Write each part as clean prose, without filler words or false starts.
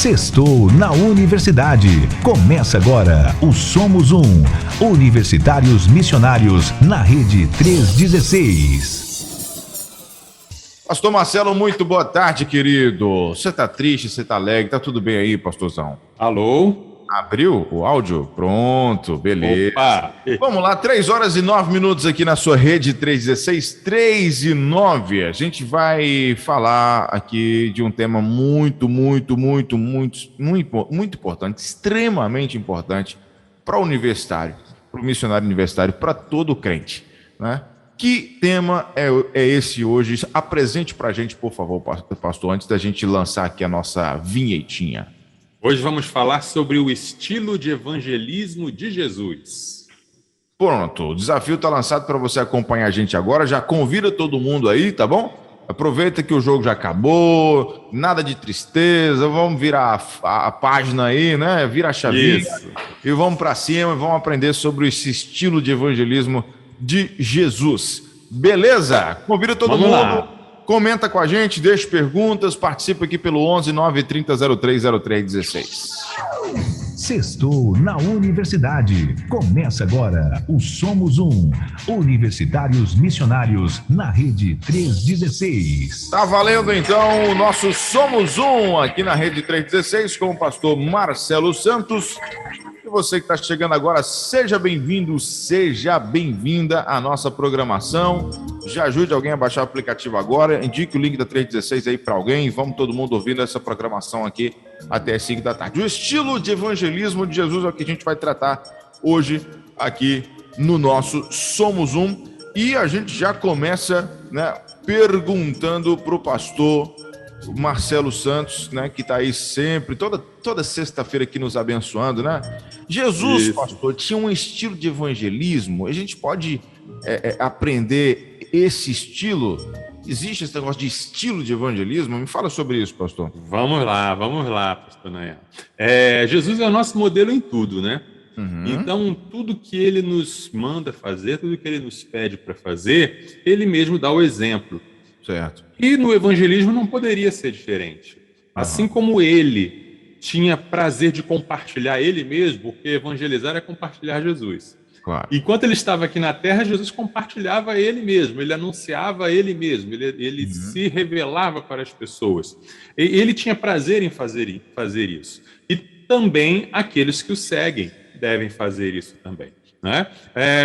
Sextou na Universidade. Começa agora o Somos Um. Universitários Missionários na Rede 316. Pastor Marcelo, muito boa tarde, querido. Você tá triste, você tá alegre, tá tudo bem aí, pastorzão? Alô? Abriu o áudio? Pronto, beleza. Opa! Vamos lá, 3h09 aqui na sua Rede 316, 3h09. A gente vai falar aqui de um tema muito importante, extremamente importante para o universitário, para o missionário universitário, para todo crente, né? Que tema é esse hoje? Apresente para a gente, por favor, pastor, antes da gente lançar aqui a nossa vinhetinha. Hoje vamos falar sobre o estilo de evangelismo de Jesus. Pronto, o desafio está lançado para você acompanhar a gente agora. Já convida todo mundo aí, tá bom? Aproveita que o jogo já acabou, nada de tristeza, vamos virar a página aí, né? Vira a chavinha. Isso. E vamos para cima e vamos aprender sobre esse estilo de evangelismo de Jesus. Beleza? Convida todo mundo. Lá. Comenta com a gente, deixa perguntas, participa aqui pelo 11 930 03 0316. Sextou na Universidade. Começa agora o Somos Um. Universitários Missionários na Rede 316. Tá valendo então o nosso Somos Um aqui na Rede 316 com o pastor Marcelo Santos. E você que está chegando agora, seja bem-vindo, seja bem-vinda à nossa programação. Já ajude alguém a baixar o aplicativo agora, indique o link da 316 aí para alguém e vamos todo mundo ouvindo essa programação aqui até as 5 da tarde. O estilo de evangelismo de Jesus é o que a gente vai tratar hoje aqui no nosso Somos Um. E a gente já começa, né, perguntando para o pastor Marcelo Santos, né, que está aí sempre, toda sexta-feira aqui nos abençoando, né? Jesus, isso, pastor, tinha um estilo de evangelismo. A gente pode aprender esse estilo? Existe esse negócio de estilo de evangelismo? Me fala sobre isso, pastor. Vamos lá, pastor Nayan. Jesus é o nosso modelo em tudo, né? Uhum. Então, tudo que ele nos manda fazer, tudo que ele nos pede para fazer, ele mesmo dá o exemplo. Certo. E no evangelismo não poderia ser diferente. Assim como ele tinha prazer de compartilhar ele mesmo, porque evangelizar é compartilhar Jesus. Claro. Enquanto ele estava aqui na terra, Jesus compartilhava ele mesmo, ele anunciava ele mesmo, ele se revelava para as pessoas. Ele tinha prazer em fazer isso. E também aqueles que o seguem devem fazer isso também. Né?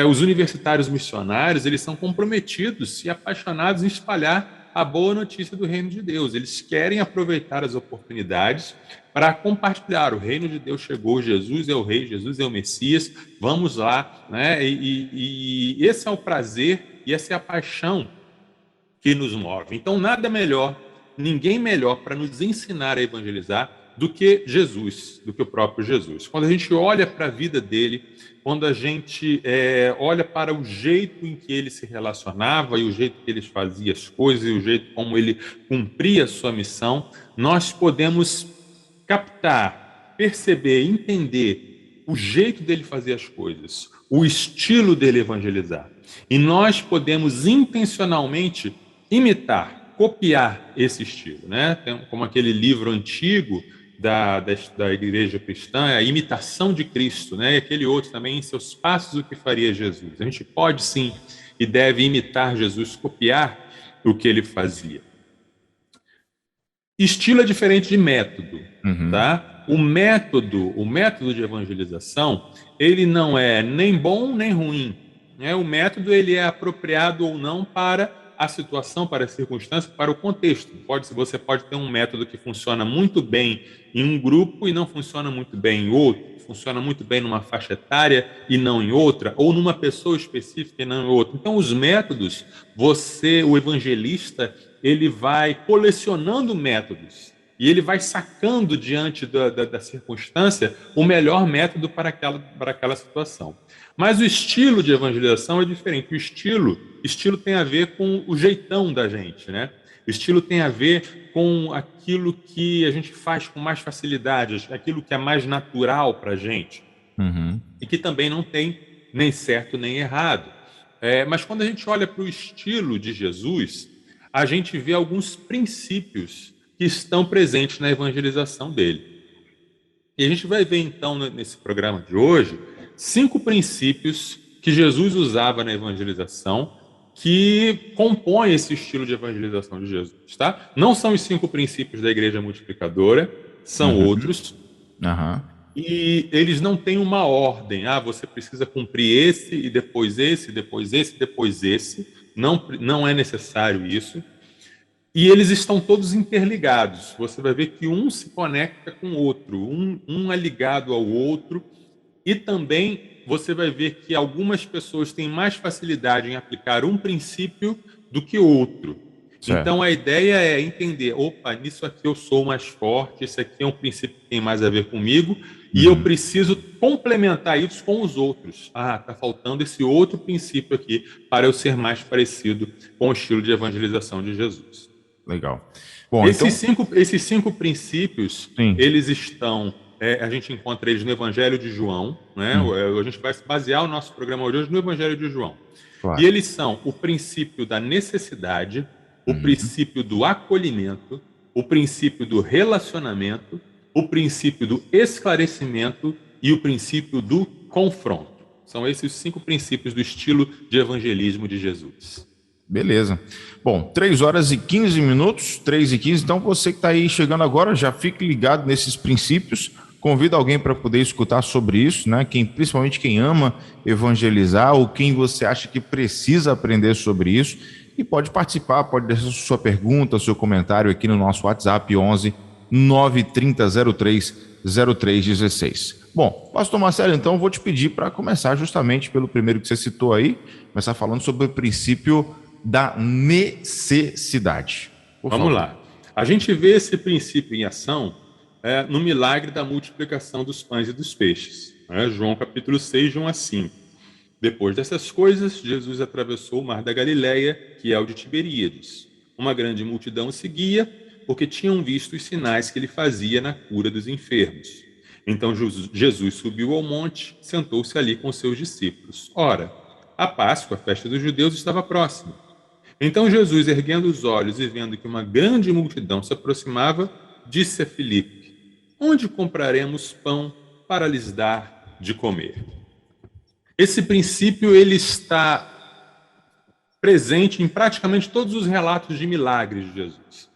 Os universitários missionários, eles são comprometidos e apaixonados em espalhar a boa notícia do reino de Deus. Eles querem aproveitar as oportunidades para compartilhar. O reino de Deus chegou, Jesus é o rei, Jesus é o Messias, vamos lá. Né? E esse é o prazer e essa é a paixão que nos move. Então, nada melhor, ninguém melhor para nos ensinar a evangelizar do que Jesus, do que o próprio Jesus. Quando a gente olha para a vida dele, quando a gente olha para o jeito em que ele se relacionava e o jeito que ele fazia as coisas e o jeito como ele cumpria a sua missão, nós podemos captar, perceber, entender o jeito dele fazer as coisas, o estilo dele evangelizar. E nós podemos intencionalmente imitar, copiar esse estilo, né? Como aquele livro antigo da igreja cristã, a imitação de Cristo, né? E aquele outro também, em seus passos, o que faria Jesus. A gente pode sim e deve imitar Jesus, copiar o que ele fazia. Estilo é diferente de método, tá? O método de evangelização, ele não é nem bom nem ruim, né? O método, ele é apropriado ou não para a situação, para a circunstância, para o contexto. Você pode ter um método que funciona muito bem em um grupo e não funciona muito bem em outro, funciona muito bem numa faixa etária e não em outra, ou numa pessoa específica e não em outra. Então, os métodos, o evangelista, ele vai colecionando métodos e ele vai sacando diante da circunstância o melhor método para aquela situação. Mas o estilo de evangelização é diferente. O estilo tem a ver com o jeitão da gente, né? O estilo tem a ver com aquilo que a gente faz com mais facilidade, aquilo que é mais natural para a gente. E que também não tem nem certo nem errado. Mas quando a gente olha para o estilo de Jesus, a gente vê alguns princípios que estão presentes na evangelização dele. E a gente vai ver, então, nesse programa de hoje, 5 princípios que Jesus usava na evangelização que compõem esse estilo de evangelização de Jesus, tá? Não são os 5 princípios da Igreja Multiplicadora, são outros. E eles não têm uma ordem. Você precisa cumprir esse, e depois esse, depois esse, depois esse. Não é necessário isso. E eles estão todos interligados. Você vai ver que um se conecta com o outro. Um é ligado ao outro. E também você vai ver que algumas pessoas têm mais facilidade em aplicar um princípio do que outro. Certo. Então a ideia é entender, nisso aqui eu sou mais forte, esse aqui é um princípio que tem mais a ver comigo, e eu preciso complementar isso com os outros. Está faltando esse outro princípio aqui para eu ser mais parecido com o estilo de evangelização de Jesus. Legal. Bom, esses cinco princípios, sim, eles estão... a gente encontra eles no Evangelho de João, né? A gente vai basear o nosso programa hoje no Evangelho de João. Claro. E eles são o princípio da necessidade, o princípio do acolhimento, o princípio do relacionamento, o princípio do esclarecimento e o princípio do confronto. São esses os 5 princípios do estilo de evangelismo de Jesus. Beleza. Bom, 3h15, 3h15. Então, você que está aí chegando agora, já fique ligado nesses princípios. Convida alguém para poder escutar sobre isso, né? Principalmente quem ama evangelizar ou quem você acha que precisa aprender sobre isso. E pode participar, pode deixar sua pergunta, seu comentário aqui no nosso WhatsApp 11 930 03 0316. Bom, pastor Marcelo, então eu vou te pedir para começar justamente pelo primeiro que você citou aí, começar falando sobre o princípio da necessidade. Vamos lá. A gente vê esse princípio em ação no milagre da multiplicação dos pães e dos peixes. João capítulo 6, de 1 a 5. Depois dessas coisas, Jesus atravessou o mar da Galileia, que é o de Tiberíades. Uma grande multidão o seguia, porque tinham visto os sinais que ele fazia na cura dos enfermos. Então Jesus subiu ao monte, sentou-se ali com seus discípulos. Ora, a Páscoa, a festa dos judeus, estava próxima. Então Jesus, erguendo os olhos e vendo que uma grande multidão se aproximava, disse a Filipe: onde compraremos pão para lhes dar de comer? Esse princípio ele está presente em praticamente todos os relatos de milagres de Jesus.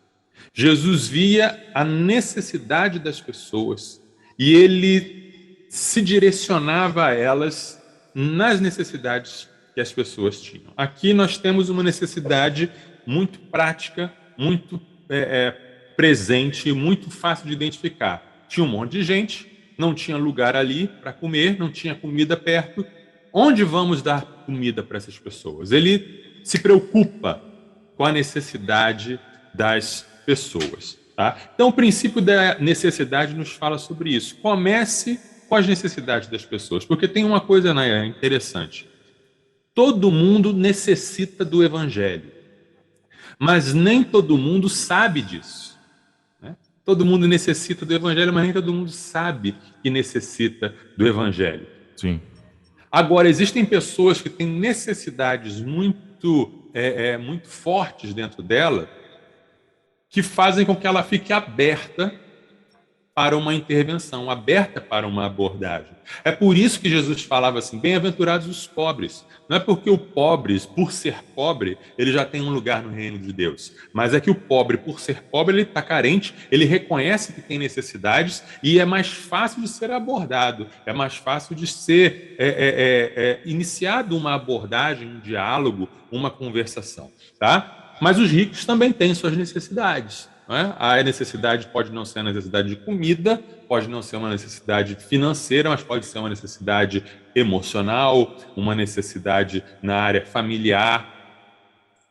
Jesus via a necessidade das pessoas e ele se direcionava a elas nas necessidades que as pessoas tinham. Aqui nós temos uma necessidade muito prática, muito presente, muito fácil de identificar. Tinha um monte de gente, não tinha lugar ali para comer, não tinha comida perto. Onde vamos dar comida para essas pessoas? Ele se preocupa com a necessidade das pessoas. Tá? Então, o princípio da necessidade nos fala sobre isso. Comece com as necessidades das pessoas, porque tem uma coisa interessante. Todo mundo necessita do evangelho, mas nem todo mundo sabe disso. Né? Todo mundo necessita do evangelho, mas nem todo mundo sabe que necessita do evangelho. Sim. Agora, existem pessoas que têm necessidades muito fortes dentro dela, que fazem com que ela fique aberta para uma intervenção, aberta para uma abordagem. É por isso que Jesus falava assim, bem-aventurados os pobres. Não é porque o pobre, por ser pobre, ele já tem um lugar no reino de Deus. Mas é que o pobre, por ser pobre, ele está carente, ele reconhece que tem necessidades e é mais fácil de ser abordado, é mais fácil de ser iniciado uma abordagem, um diálogo, uma conversação. Tá? Mas os ricos também têm suas necessidades. A necessidade pode não ser a necessidade de comida, pode não ser uma necessidade financeira, mas pode ser uma necessidade emocional, uma necessidade na área familiar.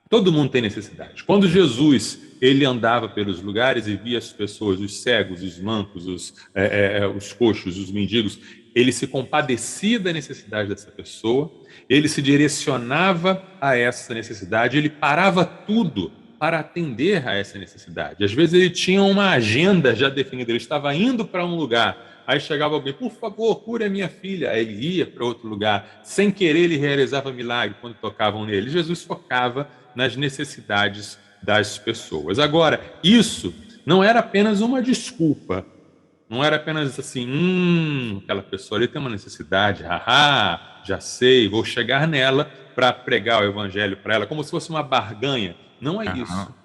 Todo mundo tem necessidade. Quando Jesus ele andava pelos lugares e via as pessoas, os cegos, os mancos, os coxos, os mendigos, ele se compadecia da necessidade dessa pessoa, ele se direcionava a essa necessidade, ele parava tudo para atender a essa necessidade. Às vezes ele tinha uma agenda já definida, ele estava indo para um lugar, aí chegava alguém, por favor, cure a minha filha, aí ele ia para outro lugar, sem querer ele realizava milagre quando tocavam nele. Jesus focava nas necessidades das pessoas. Agora, isso não era apenas uma desculpa, Não era apenas assim, aquela pessoa ali tem uma necessidade, haha, já sei, vou chegar nela para pregar o evangelho para ela, como se fosse uma barganha. Não é isso.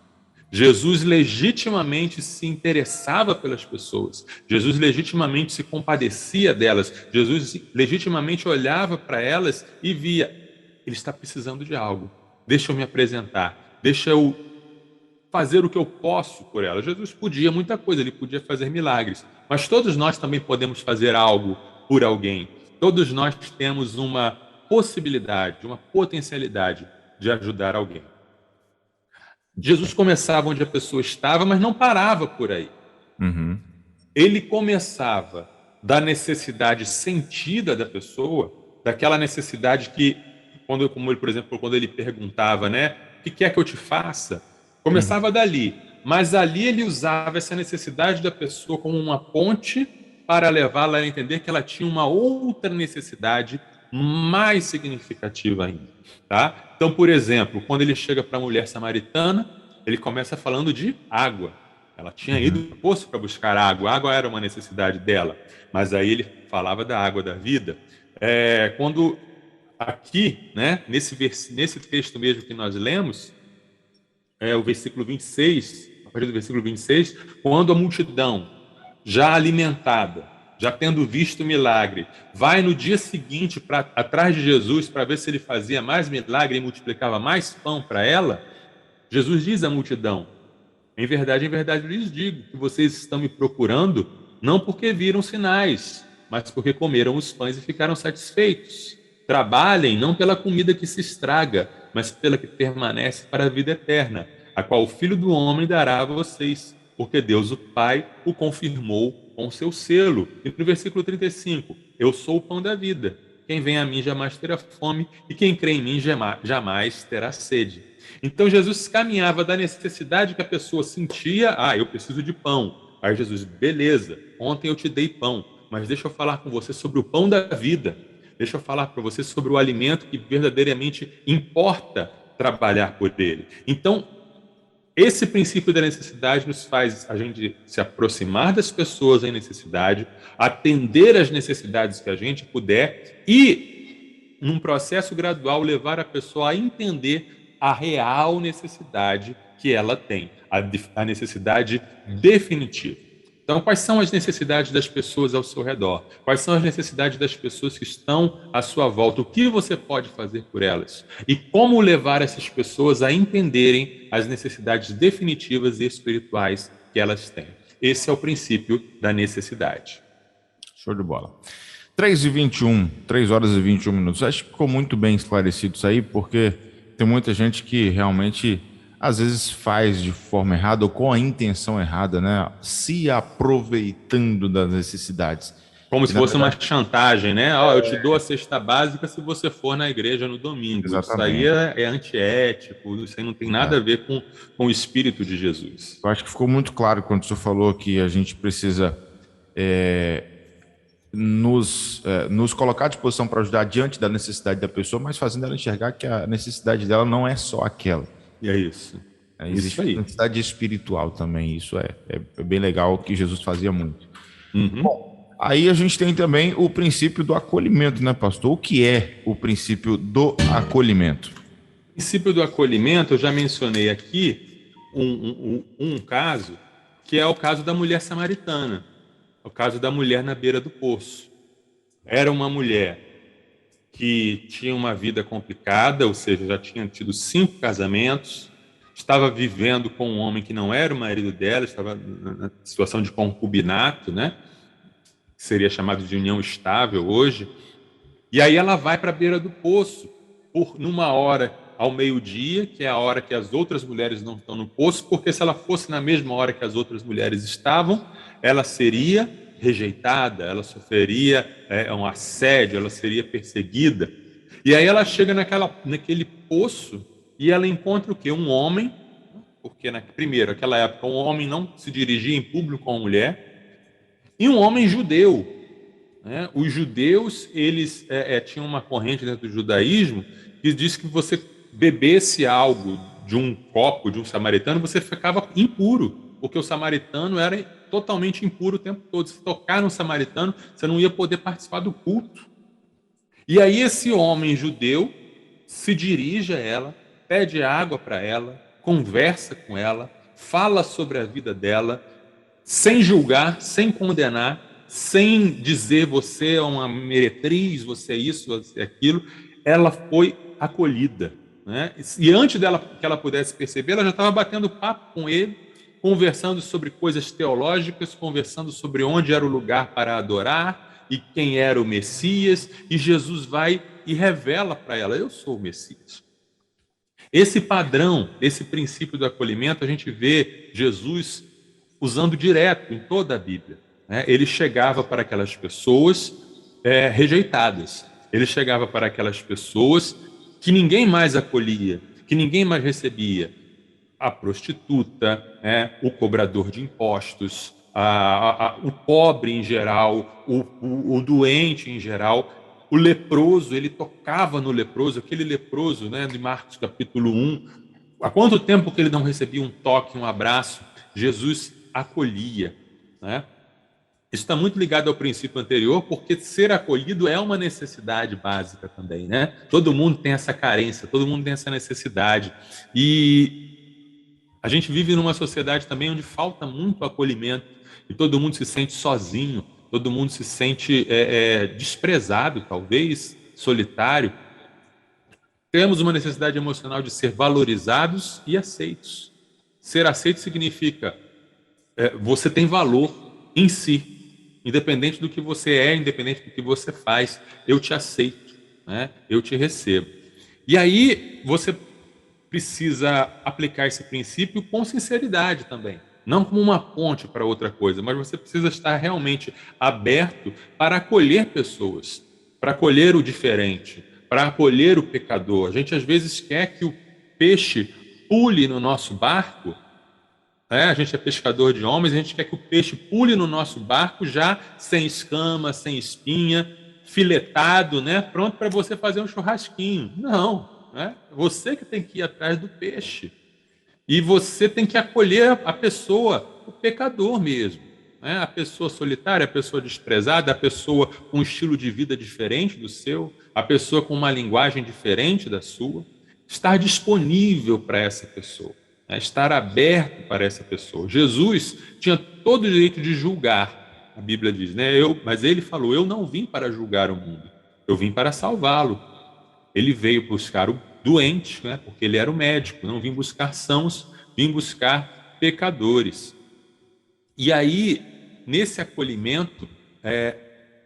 Jesus legitimamente se interessava pelas pessoas. Jesus legitimamente se compadecia delas. Jesus legitimamente olhava para elas e via, ele está precisando de algo. Deixa eu me apresentar. Deixa eu fazer o que eu posso por ela. Jesus podia muita coisa, ele podia fazer milagres. Mas todos nós também podemos fazer algo por alguém. Todos nós temos uma possibilidade, uma potencialidade de ajudar alguém. Jesus começava onde a pessoa estava, mas não parava por aí. Ele começava da necessidade sentida da pessoa, daquela necessidade que, como ele, por exemplo, quando ele perguntava, né, o que quer que eu te faça? Começava dali, mas ali ele usava essa necessidade da pessoa como uma ponte para levá-la a entender que ela tinha uma outra necessidade mais significativa ainda. Tá? Então, por exemplo, quando ele chega para a mulher samaritana, ele começa falando de água. Ela tinha ido no poço para buscar água, a água era uma necessidade dela, mas aí ele falava da água da vida. Quando aqui, né, nesse texto mesmo que nós lemos, o versículo 26, a partir do versículo 26, quando a multidão, já alimentada, já tendo visto o milagre, vai no dia seguinte atrás de Jesus para ver se ele fazia mais milagre e multiplicava mais pão para ela, Jesus diz à multidão, em verdade, eu lhes digo que vocês estão me procurando não porque viram sinais, mas porque comeram os pães e ficaram satisfeitos. Trabalhem não pela comida que se estraga, mas pela que permanece para a vida eterna, a qual o Filho do Homem dará a vocês, porque Deus o Pai o confirmou com seu selo. E no versículo 35, eu sou o pão da vida. Quem vem a mim jamais terá fome, e quem crê em mim jamais terá sede. Então Jesus caminhava da necessidade que a pessoa sentia, eu preciso de pão. Aí Jesus, beleza, ontem eu te dei pão, mas deixa eu falar com você sobre o pão da vida. Deixa eu falar para você sobre o alimento que verdadeiramente importa trabalhar por ele. Então, esse princípio da necessidade nos faz a gente se aproximar das pessoas em necessidade, atender às necessidades que a gente puder e, num processo gradual, levar a pessoa a entender a real necessidade que ela tem, a necessidade definitiva. Então, quais são as necessidades das pessoas ao seu redor? Quais são as necessidades das pessoas que estão à sua volta? O que você pode fazer por elas? E como levar essas pessoas a entenderem as necessidades definitivas e espirituais que elas têm? Esse é o princípio da necessidade. Show de bola. 3h21, 3 horas e 21 minutos. Acho que ficou muito bem esclarecido isso aí, porque tem muita gente que realmente às vezes faz de forma errada ou com a intenção errada, né? Se aproveitando das necessidades. Como se fosse uma chantagem, né? Eu te dou a cesta básica se você for na igreja no domingo. Exatamente. Isso aí é antiético, isso aí não tem nada a ver com o espírito de Jesus. Eu acho que ficou muito claro quando o senhor falou que a gente precisa nos colocar à disposição para ajudar diante da necessidade da pessoa, mas fazendo ela enxergar que a necessidade dela não é só aquela. E é isso. Existe isso aí. necessidade espiritual também, isso é bem legal, o que Jesus fazia muito. Bom, aí a gente tem também o princípio do acolhimento, né, pastor? O que é o princípio do acolhimento? O princípio do acolhimento, eu já mencionei aqui um caso, que é o caso da mulher samaritana, o caso da mulher na beira do poço. Era uma mulher que tinha uma vida complicada, ou seja, já tinha tido 5 casamentos, estava vivendo com um homem que não era o marido dela, estava na situação de concubinato, né? Que seria chamado de união estável hoje. E aí ela vai para a beira do poço, numa hora ao meio-dia, que é a hora que as outras mulheres não estão no poço, porque se ela fosse na mesma hora que as outras mulheres estavam, ela seria rejeitada, ela sofreria um assédio, ela seria perseguida. E aí ela chega naquele poço e ela encontra o quê? Um homem, porque primeiro, naquela época, um homem não se dirigia em público com uma mulher, e um homem judeu. Né? Os judeus, eles tinham uma corrente dentro do judaísmo que diz que você bebesse algo de um copo de um samaritano, você ficava impuro, porque o samaritano era totalmente impuro o tempo todo. Se tocar no samaritano, você não ia poder participar do culto. E aí esse homem judeu se dirige a ela, pede água para ela, conversa com ela, fala sobre a vida dela, sem julgar, sem condenar, sem dizer você é uma meretriz, você é isso, você é aquilo. Ela foi acolhida, né? E antes dela que ela pudesse perceber, ela já estava batendo papo com ele, conversando sobre coisas teológicas, conversando sobre onde era o lugar para adorar e quem era o Messias, e Jesus vai e revela para ela: eu sou o Messias. Esse padrão, esse princípio do acolhimento, a gente vê Jesus usando direto em toda a Bíblia, né? Ele chegava para aquelas pessoas rejeitadas, ele chegava para aquelas pessoas que ninguém mais acolhia, que ninguém mais recebia. A prostituta, o cobrador de impostos, o pobre em geral, o doente em geral, o leproso. Ele tocava no leproso, aquele leproso, né, de Marcos capítulo 1. Há quanto tempo que ele não recebia um toque, um abraço? Jesus acolhia, né? Isso está muito ligado ao princípio anterior, porque ser acolhido é uma necessidade básica também, né? Todo mundo tem essa carência, todo mundo tem essa necessidade. E a gente vive numa sociedade também onde falta muito acolhimento, e todo mundo se sente sozinho, todo mundo se sente desprezado, talvez, solitário. Temos uma necessidade emocional de ser valorizados e aceitos. Ser aceito significa você tem valor em si, independente do que você é, independente do que você faz, eu te aceito, né? Eu te recebo. E aí você precisa aplicar esse princípio com sinceridade também, não como uma ponte para outra coisa, mas você precisa estar realmente aberto para acolher pessoas, para acolher o diferente, para acolher o pecador. A gente às vezes quer que o peixe pule no nosso barco. A gente é pescador de homens, a gente quer que o peixe pule no nosso barco já sem escama, sem espinha, filetado, né? Pronto para você fazer um churrasquinho. Não, né? Você que tem que ir atrás do peixe. E você tem que acolher a pessoa, o pecador mesmo, né? A pessoa solitária, a pessoa desprezada, a pessoa com um estilo de vida diferente do seu, a pessoa com uma linguagem diferente da sua. Estar disponível para essa pessoa. Estar aberto para essa pessoa. Jesus tinha todo o direito de julgar, a Bíblia diz, né? Mas ele falou: eu não vim para julgar o mundo, eu vim para salvá-lo. Ele veio buscar o doente, né? Porque ele era o médico. Não vim buscar sãos, vim buscar pecadores. E aí, nesse acolhimento,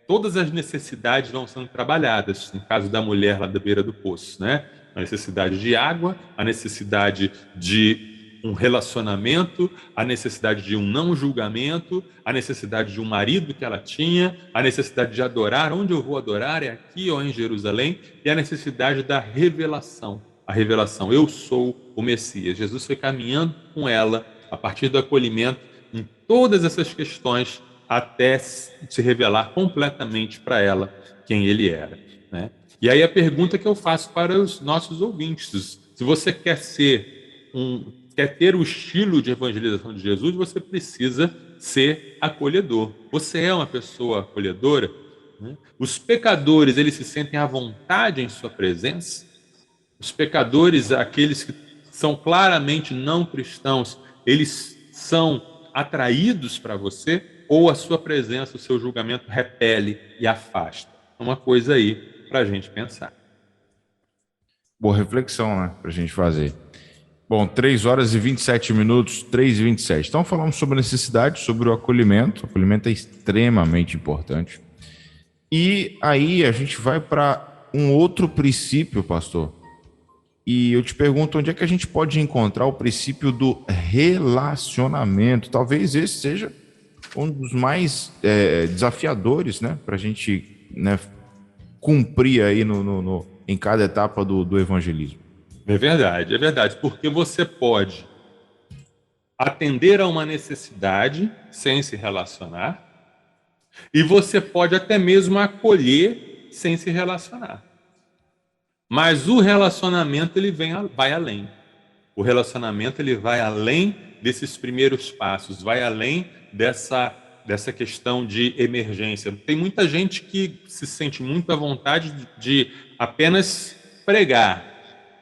todas as necessidades vão sendo trabalhadas. No caso da mulher lá da beira do poço, né? A necessidade de água, a necessidade de um relacionamento, a necessidade de um não julgamento, a necessidade de um marido que ela tinha, a necessidade de adorar. Onde eu vou adorar? É aqui ou em Jerusalém? E a necessidade da revelação. A revelação: eu sou o Messias. Jesus foi caminhando com ela a partir do acolhimento em todas essas questões até se revelar completamente para ela quem ele era, né? E aí a pergunta que eu faço para os nossos ouvintes: se você quer ter o estilo de evangelização de Jesus, você precisa ser acolhedor. Você é uma pessoa acolhedora, né? Os pecadores, eles se sentem à vontade em sua presença. Os pecadores, aqueles que são claramente não cristãos, eles são atraídos para você, ou a sua presença, o seu julgamento repele e afasta? Uma coisa aí para a gente pensar. Boa reflexão, né, para a gente fazer. Bom, 3 horas e 27 minutos, 3h27. Então falamos sobre a necessidade, sobre o acolhimento. O acolhimento é extremamente importante. E aí a gente vai para um outro princípio, pastor. E eu te pergunto, onde é que a gente pode encontrar o princípio do relacionamento? Talvez esse seja um dos mais desafiadores, né, para a gente, né, cumprir aí em cada etapa do evangelismo. É verdade, porque você pode atender a uma necessidade sem se relacionar, e você pode até mesmo acolher sem se relacionar. Mas o relacionamento, ele vai além. O relacionamento, ele vai além desses primeiros passos, vai além dessa questão de emergência. Tem muita gente que se sente muito à vontade de apenas pregar,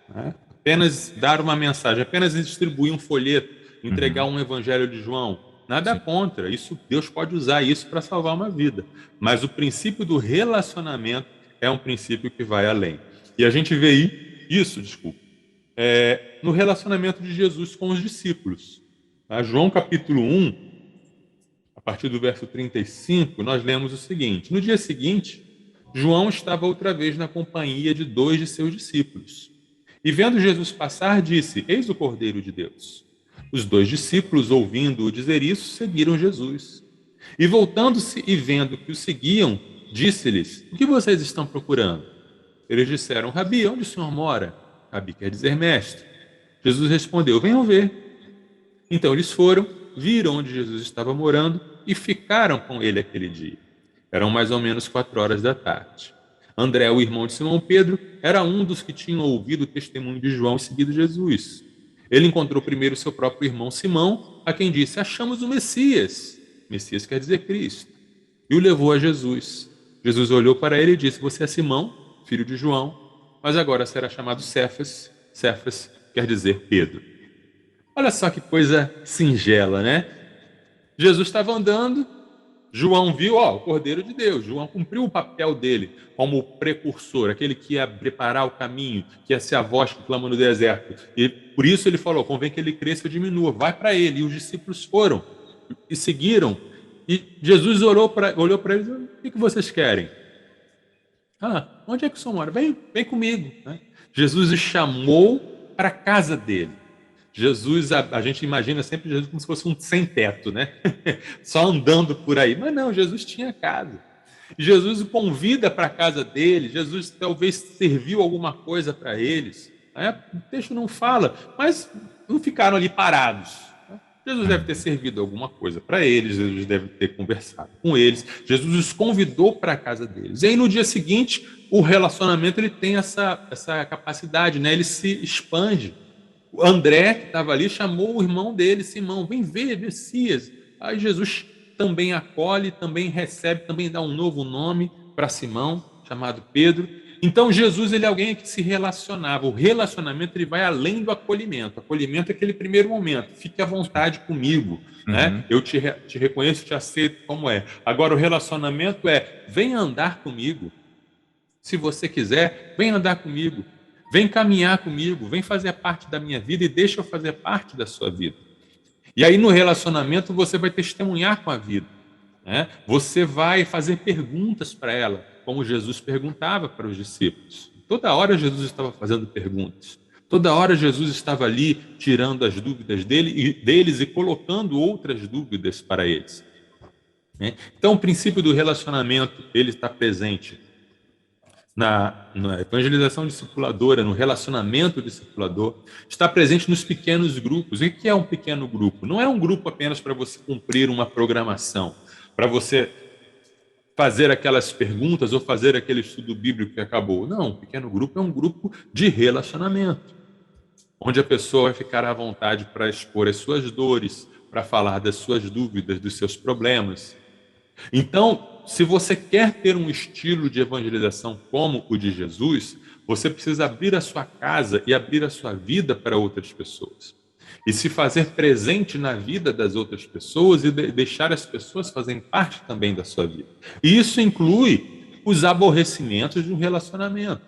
né? Apenas dar uma mensagem, apenas distribuir um folheto, entregar um evangelho de João. Nada contra, isso, Deus pode usar isso para salvar uma vida. Mas o princípio do relacionamento é um princípio que vai além. E a gente vê isso, no relacionamento de Jesus com os discípulos. João capítulo 1, a partir do verso 35, nós lemos o seguinte: no dia seguinte, João estava outra vez na companhia de 2 de seus discípulos. E vendo Jesus passar, disse: eis o Cordeiro de Deus. Os 2 discípulos, ouvindo-o dizer isso, seguiram Jesus. E voltando-se e vendo que o seguiam, disse-lhes: o que vocês estão procurando? Eles disseram: Rabi, onde o senhor mora? Rabi quer dizer mestre. Jesus respondeu: venham ver. Então eles foram, viram onde Jesus estava morando e ficaram com ele aquele dia. Eram mais ou menos 4 horas da tarde. André, o irmão de Simão Pedro, era um dos que tinham ouvido o testemunho de João e seguido Jesus. Ele encontrou primeiro seu próprio irmão Simão, a quem disse: achamos o Messias. Messias quer dizer Cristo. E o levou a Jesus. Jesus olhou para ele e disse: você é Simão, filho de João, mas agora será chamado Cefas. Cefas quer dizer Pedro. Olha só que coisa singela, né? Jesus estava andando, João viu, o Cordeiro de Deus. João cumpriu o papel dele como precursor, aquele que ia preparar o caminho, que ia ser a voz que clama no deserto. E por isso ele falou: convém que ele cresça e diminua, vai para ele. E os discípulos foram e seguiram. E Jesus olhou para eles: o que vocês querem? Onde é que o senhor mora? Vem comigo. Né? Jesus os chamou para a casa dele. Jesus, a gente imagina sempre Jesus como se fosse um sem-teto, né? Só andando por aí. Mas não, Jesus tinha casa. Jesus o convida para a casa dele. Jesus talvez serviu alguma coisa para eles. O texto não fala, mas não ficaram ali parados. Jesus deve ter servido alguma coisa para eles, Jesus deve ter conversado com eles. Jesus os convidou para a casa deles. E aí no dia seguinte, o relacionamento ele tem essa capacidade, né? Ele se expande. O André, que estava ali, chamou o irmão dele, Simão: vem ver, Messias. Aí Jesus também acolhe, também recebe, também dá um novo nome para Simão, chamado Pedro. Então Jesus ele é alguém que se relacionava. O relacionamento ele vai além do acolhimento. O acolhimento é aquele primeiro momento: fique à vontade comigo, né? Eu te reconheço, te aceito como é. Agora o relacionamento é: vem andar comigo. Se você quiser, vem andar comigo. Vem caminhar comigo, vem fazer parte da minha vida e deixa eu fazer parte da sua vida. E aí no relacionamento você vai testemunhar com a vida, né? Você vai fazer perguntas para ela, como Jesus perguntava para os discípulos. Toda hora Jesus estava fazendo perguntas. Toda hora Jesus estava ali tirando as dúvidas deles e colocando outras dúvidas para eles. Então o princípio do relacionamento ele está presente na evangelização discipuladora, no relacionamento discipulador, está presente nos pequenos grupos. E o que é um pequeno grupo? Não é um grupo apenas para você cumprir uma programação, para você fazer aquelas perguntas ou fazer aquele estudo bíblico que acabou. Não, um pequeno grupo é um grupo de relacionamento, onde a pessoa vai ficar à vontade para expor as suas dores, para falar das suas dúvidas, dos seus problemas. Então, se você quer ter um estilo de evangelização como o de Jesus, você precisa abrir a sua casa e abrir a sua vida para outras pessoas. E se fazer presente na vida das outras pessoas e deixar as pessoas fazerem parte também da sua vida. E isso inclui os aborrecimentos de um relacionamento.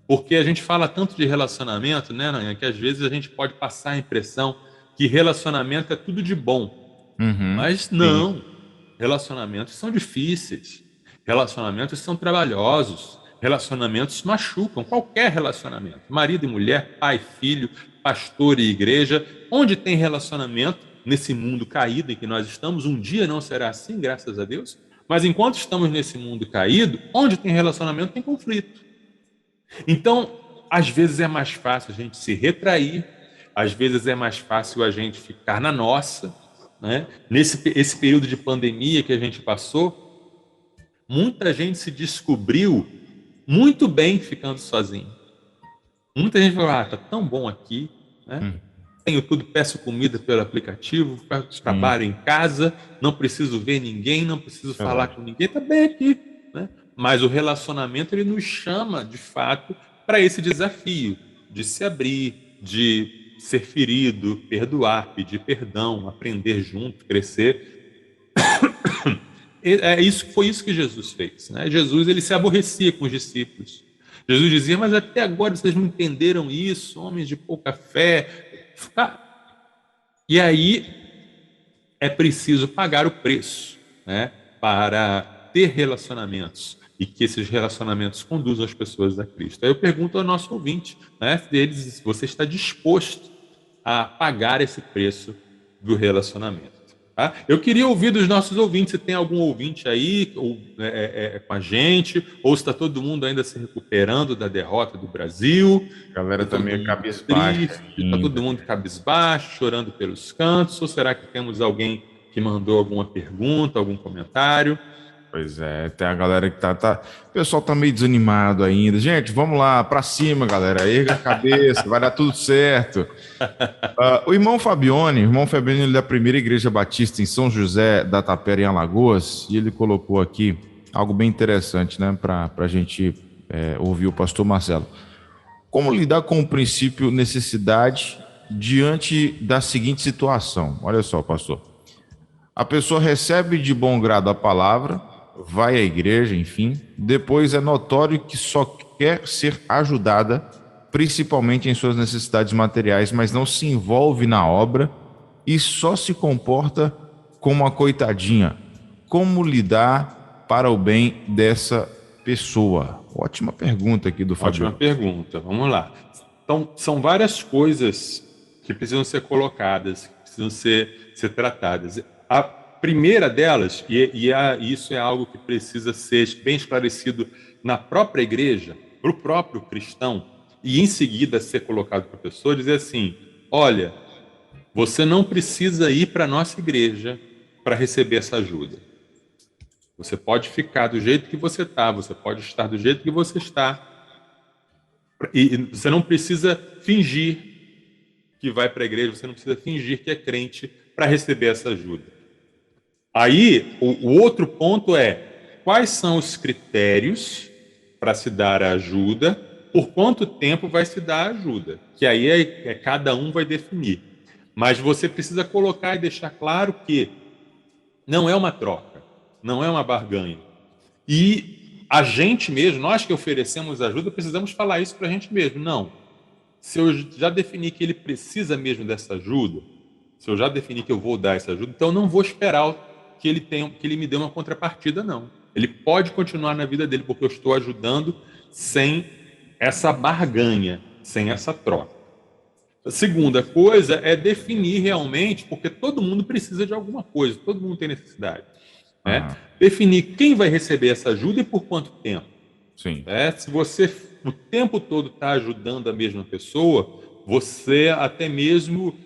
Porque a gente fala tanto de relacionamento, né, Nanha, que às vezes a gente pode passar a impressão que relacionamento é tudo de bom. Mas não. Sim. Relacionamentos são difíceis, relacionamentos são trabalhosos, relacionamentos machucam, qualquer relacionamento, marido e mulher, pai, filho, pastor e igreja. Onde tem relacionamento, nesse mundo caído em que nós estamos, um dia não será assim, graças a Deus, mas enquanto estamos nesse mundo caído, onde tem relacionamento tem conflito. Então, às vezes é mais fácil a gente se retrair, às vezes é mais fácil a gente ficar na nossa, né? Esse período de pandemia que a gente passou, muita gente se descobriu muito bem ficando sozinho. Muita gente falou: tá tão bom aqui, né? tenho tudo, peço comida pelo aplicativo, faço trabalho em casa, não preciso ver ninguém, não preciso falar com ninguém, está bem aqui, né? Mas o relacionamento, ele nos chama, de fato, para esse desafio de se abrir, de ser ferido, perdoar, pedir perdão, aprender junto, crescer. Foi isso que Jesus fez, né? Jesus, ele se aborrecia com os discípulos. Jesus dizia, mas até agora vocês não entenderam isso, homens de pouca fé. E aí é preciso pagar o preço, né, para ter relacionamentos e que esses relacionamentos conduzam as pessoas a Cristo. Aí eu pergunto ao nosso ouvinte, né, deles, você está disposto a pagar esse preço do relacionamento? Tá? Eu queria ouvir dos nossos ouvintes, se tem algum ouvinte aí com a gente, ou se está todo mundo ainda se recuperando da derrota do Brasil. A galera está meio cabisbaixo. Está todo mundo cabisbaixo, chorando pelos cantos, ou será que temos alguém que mandou alguma pergunta, algum comentário? Pois é, tem a galera que o pessoal tá meio desanimado ainda. Gente, vamos lá, pra cima, galera. Erga a cabeça, vai dar tudo certo. O irmão Fabione, ele é da Primeira Igreja Batista em São José da Tapera, em Alagoas, e ele colocou aqui algo bem interessante, né, pra gente ouvir o pastor Marcelo. Como lidar com o princípio necessidade diante da seguinte situação? Olha só, pastor. A pessoa recebe de bom grado a palavra, vai à igreja, enfim, depois é notório que só quer ser ajudada, principalmente em suas necessidades materiais, mas não se envolve na obra e só se comporta como uma coitadinha. Como lidar para o bem dessa pessoa? Ótima pergunta aqui do Fábio. Ótima pergunta, vamos lá. Então, são várias coisas que precisam ser colocadas, que precisam ser tratadas. A primeira delas, isso é algo que precisa ser bem esclarecido na própria igreja, para o próprio cristão, e em seguida ser colocado para a pessoa, dizer assim, olha, você não precisa ir para a nossa igreja para receber essa ajuda. Você pode ficar do jeito que você está, você pode estar do jeito que você está, e você não precisa fingir que vai para a igreja, você não precisa fingir que é crente para receber essa ajuda. Aí, o outro ponto é, quais são os critérios para se dar a ajuda, por quanto tempo vai se dar a ajuda, que aí cada um vai definir. Mas você precisa colocar e deixar claro que não é uma troca, não é uma barganha. E a gente mesmo, nós que oferecemos ajuda, precisamos falar isso para a gente mesmo. Não, se eu já defini que ele precisa mesmo dessa ajuda, se eu já defini que eu vou dar essa ajuda, então eu não vou esperar que ele me dê uma contrapartida, não. Ele pode continuar na vida dele, porque eu estou ajudando sem essa barganha, sem essa troca. A segunda coisa é definir realmente, porque todo mundo precisa de alguma coisa, todo mundo tem necessidade. Né? Definir quem vai receber essa ajuda e por quanto tempo. Sim. Se você o tempo todo está ajudando a mesma pessoa, você até mesmo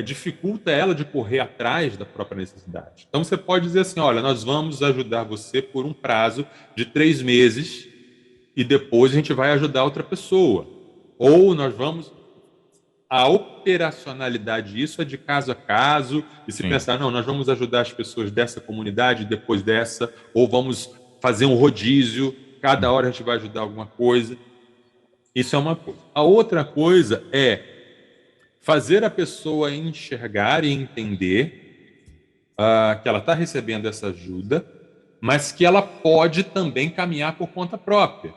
dificulta ela de correr atrás da própria necessidade. Então você pode dizer assim, olha, nós vamos ajudar você por um prazo de 3 meses e depois a gente vai ajudar outra pessoa. Ou nós vamos... A operacionalidade disso é de caso a caso, e se pensar, não, nós vamos ajudar as pessoas dessa comunidade, depois dessa, ou vamos fazer um rodízio, cada hora a gente vai ajudar alguma coisa. Isso é uma coisa. A outra coisa é fazer a pessoa enxergar e entender que ela está recebendo essa ajuda, mas que ela pode também caminhar por conta própria.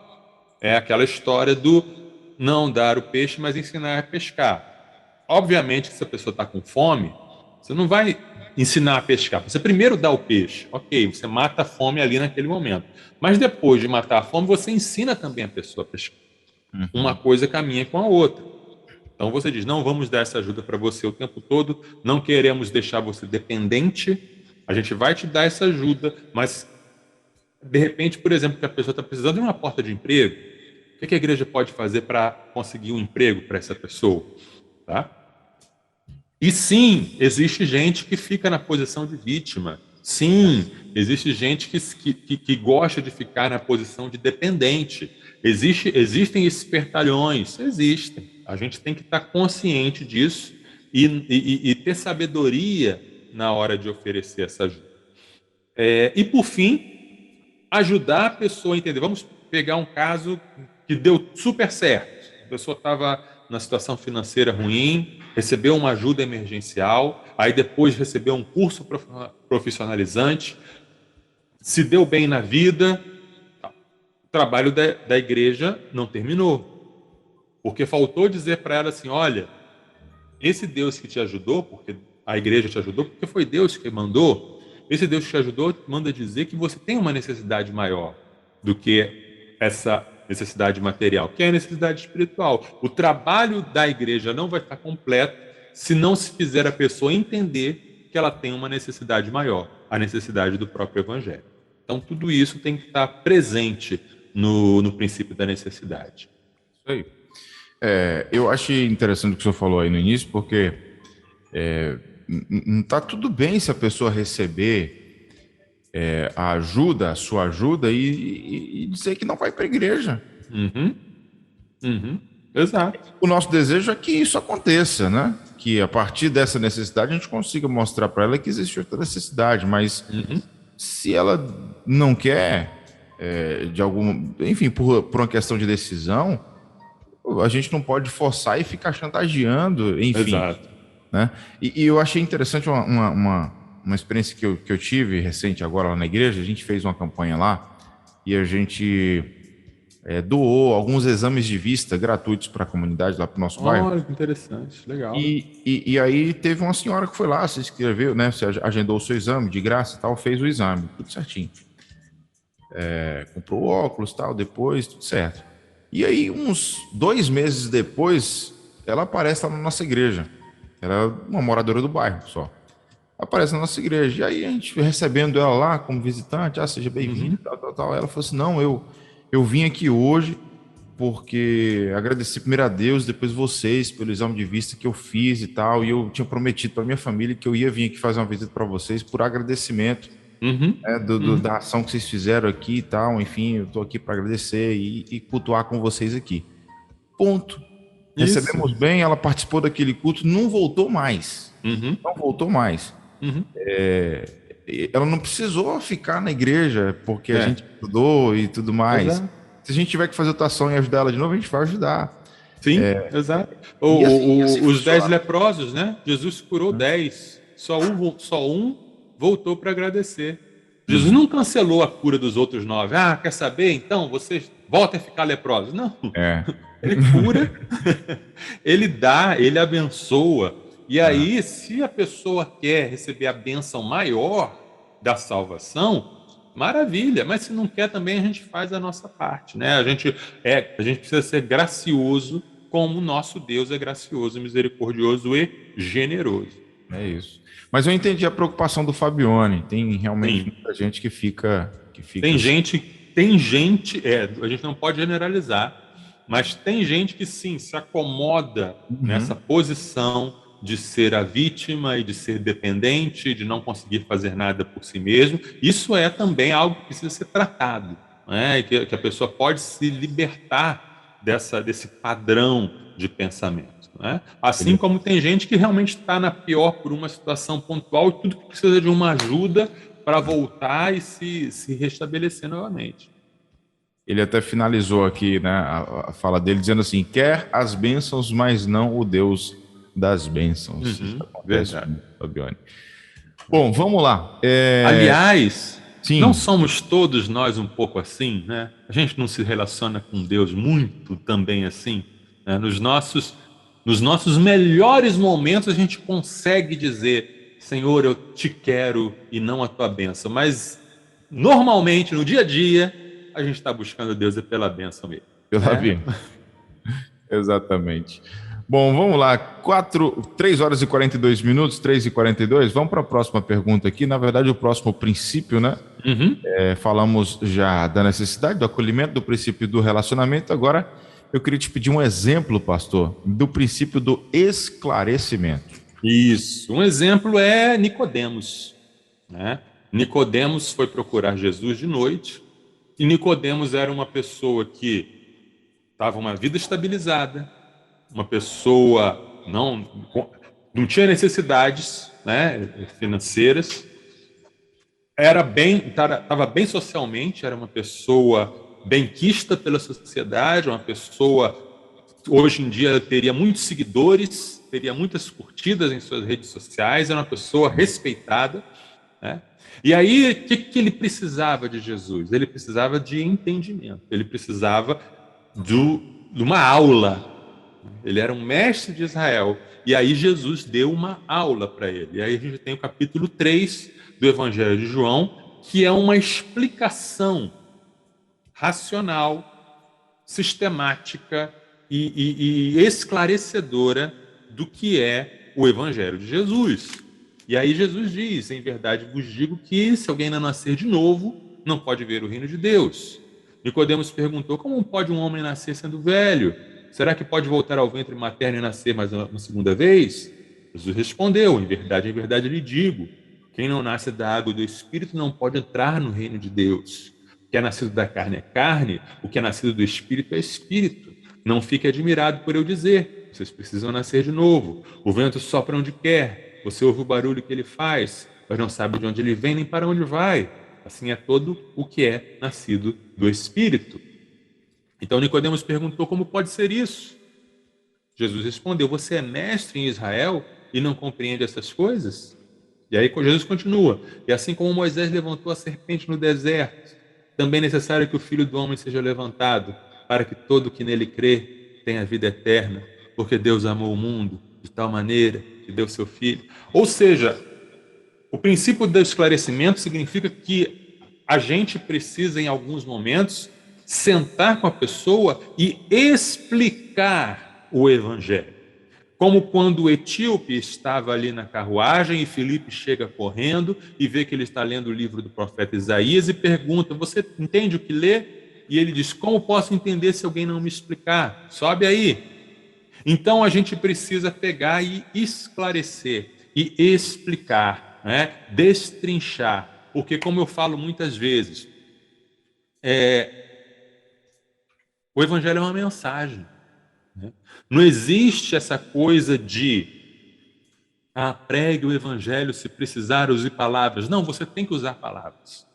É aquela história do não dar o peixe, mas ensinar a pescar. Obviamente que se a pessoa está com fome, você não vai ensinar a pescar. Você primeiro dá o peixe. Ok, você mata a fome ali naquele momento. Mas depois de matar a fome, você ensina também a pessoa a pescar. Uma coisa caminha com a outra. Então você diz, não vamos dar essa ajuda para você o tempo todo, não queremos deixar você dependente, a gente vai te dar essa ajuda, mas de repente, por exemplo, que a pessoa está precisando de uma porta de emprego, o que a igreja pode fazer para conseguir um emprego para essa pessoa? Tá? E sim, existe gente que fica na posição de vítima. Sim, existe gente que gosta de ficar na posição de dependente. Existem espertalhões, existem. A gente tem que estar consciente disso e ter sabedoria na hora de oferecer essa ajuda. E, por fim, ajudar a pessoa a entender. Vamos pegar um caso que deu super certo. A pessoa estava na situação financeira ruim, recebeu uma ajuda emergencial, aí depois recebeu um curso profissionalizante, se deu bem na vida. O trabalho da igreja não terminou, porque faltou dizer para ela assim: olha, esse Deus que te ajudou, porque a igreja te ajudou, porque foi Deus que mandou, esse Deus que te ajudou manda dizer que você tem uma necessidade maior do que essa necessidade material, que é a necessidade espiritual. O trabalho da igreja não vai estar completo se não se fizer a pessoa entender que ela tem uma necessidade maior, a necessidade do próprio evangelho. Então, tudo isso tem que estar presente no princípio da necessidade. Isso aí. Eu achei interessante o que o senhor falou aí no início, porque não está tudo bem se a pessoa receber a ajuda, a sua ajuda, e dizer que não vai para a igreja. Exato. O nosso desejo é que isso aconteça, né? Que a partir dessa necessidade a gente consiga mostrar para ela que existe outra necessidade, mas se ela não quer, enfim, por uma questão de decisão, a gente não pode forçar e ficar chantageando, enfim. Exato. Né? E eu achei interessante uma experiência que eu tive recente agora lá na igreja. A gente fez uma campanha lá e a gente doou alguns exames de vista gratuitos para a comunidade lá para o nosso bairro. Olha, que interessante, legal. E aí teve uma senhora que foi lá, se inscreveu, né? Você agendou o seu exame de graça e tal, fez o exame, tudo certinho. Comprou óculos e tal, depois, tudo certo. E aí, uns 2 meses depois, ela aparece lá na nossa igreja. Ela é uma moradora do bairro só. Aparece na nossa igreja. E aí, a gente recebendo ela lá como visitante, seja bem-vinda, tal. Ela falou assim: não, eu vim aqui hoje porque agradeci primeiro a Deus, depois vocês, pelo exame de vista que eu fiz e tal. E eu tinha prometido para minha família que eu ia vir aqui fazer uma visita para vocês por agradecimento. Da ação que vocês fizeram aqui e tal, enfim, eu estou aqui para agradecer e cultuar com vocês aqui. Ponto. Isso. Recebemos bem, ela participou daquele culto, não voltou mais. Não voltou mais. Ela não precisou ficar na igreja porque a gente ajudou e tudo mais. Exato. Se a gente tiver que fazer outra ação e ajudar ela de novo, a gente vai ajudar. Sim, exato. Os 10 leprosos, né? Jesus curou 10. Só um voltou para agradecer. Jesus não cancelou a cura dos outros 9. Quer saber? Então, vocês voltem a ficar leprosos. Não. Ele cura, ele dá, ele abençoa. E aí, se a pessoa quer receber a bênção maior da salvação, maravilha. Mas se não quer também, a gente faz a nossa parte, né? A gente precisa ser gracioso como o nosso Deus é gracioso, misericordioso e generoso. É isso. Mas eu entendi a preocupação do Fabione. Tem realmente muita gente que fica... Tem gente, a gente não pode generalizar, mas tem gente que sim, se acomoda nessa posição de ser a vítima e de ser dependente, de não conseguir fazer nada por si mesmo. Isso é também algo que precisa ser tratado, né? E que a pessoa pode se libertar desse padrão de pensamento. Né? Assim como tem gente que realmente está na pior por uma situação pontual e tudo que precisa de uma ajuda para voltar e se restabelecer novamente. Ele até finalizou aqui, né, a fala dele dizendo assim: quer as bênçãos, mas não o Deus das bênçãos. Verdade. Fabione. Bom, vamos lá. Aliás, sim, não somos todos nós um pouco assim, né? A gente não se relaciona com Deus muito também assim, né? Nos nossos melhores momentos a gente consegue dizer: Senhor, eu te quero e não a tua bênção. Mas normalmente, no dia a dia, a gente está buscando Deus pela bênção mesmo. Pela bênção. Exatamente. Bom, vamos lá. 3 horas e 42 minutos, 3h42. Vamos para a próxima pergunta aqui. Na verdade, o próximo princípio, né? Falamos já da necessidade, do acolhimento, do princípio do relacionamento. Agora, eu queria te pedir um exemplo, pastor, do princípio do esclarecimento. Isso. Um exemplo é Nicodemos, né? Nicodemos foi procurar Jesus de noite e Nicodemos era uma pessoa que estava uma vida estabilizada, uma pessoa não tinha necessidades, né, financeiras, estava bem socialmente, era uma pessoa benquista pela sociedade, uma pessoa hoje em dia teria muitos seguidores, teria muitas curtidas em suas redes sociais, era uma pessoa respeitada, né? E aí, o que ele precisava de Jesus? Ele precisava de entendimento, ele precisava de uma aula. Ele era um mestre de Israel, e aí Jesus deu uma aula para ele. E aí a gente tem o capítulo 3 do Evangelho de João, que é uma explicação racional, sistemática e esclarecedora do que é o Evangelho de Jesus. E aí Jesus diz: em verdade vos digo que se alguém não nascer de novo, não pode ver o reino de Deus. Nicodemos perguntou: como pode um homem nascer sendo velho? Será que pode voltar ao ventre materno e nascer mais uma segunda vez? Jesus respondeu: em verdade lhe digo, quem não nasce da água e do Espírito não pode entrar no reino de Deus. O que é nascido da carne é carne, o que é nascido do Espírito é Espírito. Não fique admirado por eu dizer: vocês precisam nascer de novo. O vento sopra onde quer, você ouve o barulho que ele faz, mas não sabe de onde ele vem nem para onde vai. Assim é todo o que é nascido do Espírito. Então Nicodemos perguntou: como pode ser isso? Jesus respondeu: você é mestre em Israel e não compreende essas coisas? E aí Jesus continua: e assim como Moisés levantou a serpente no deserto, também é necessário que o Filho do Homem seja levantado, para que todo que nele crê tenha vida eterna, porque Deus amou o mundo de tal maneira que deu seu Filho. Ou seja, o princípio do esclarecimento significa que a gente precisa, em alguns momentos, sentar com a pessoa e explicar o Evangelho. Como quando o etíope estava ali na carruagem e Filipe chega correndo e vê que ele está lendo o livro do profeta Isaías e pergunta: você entende o que lê? E ele diz: como posso entender se alguém não me explicar? Sobe aí. Então a gente precisa pegar e esclarecer e explicar, né? Destrinchar, porque como eu falo muitas vezes, o Evangelho é uma mensagem, né? Não existe essa coisa de pregue o Evangelho, se precisar use palavras. Não, você tem que usar palavras,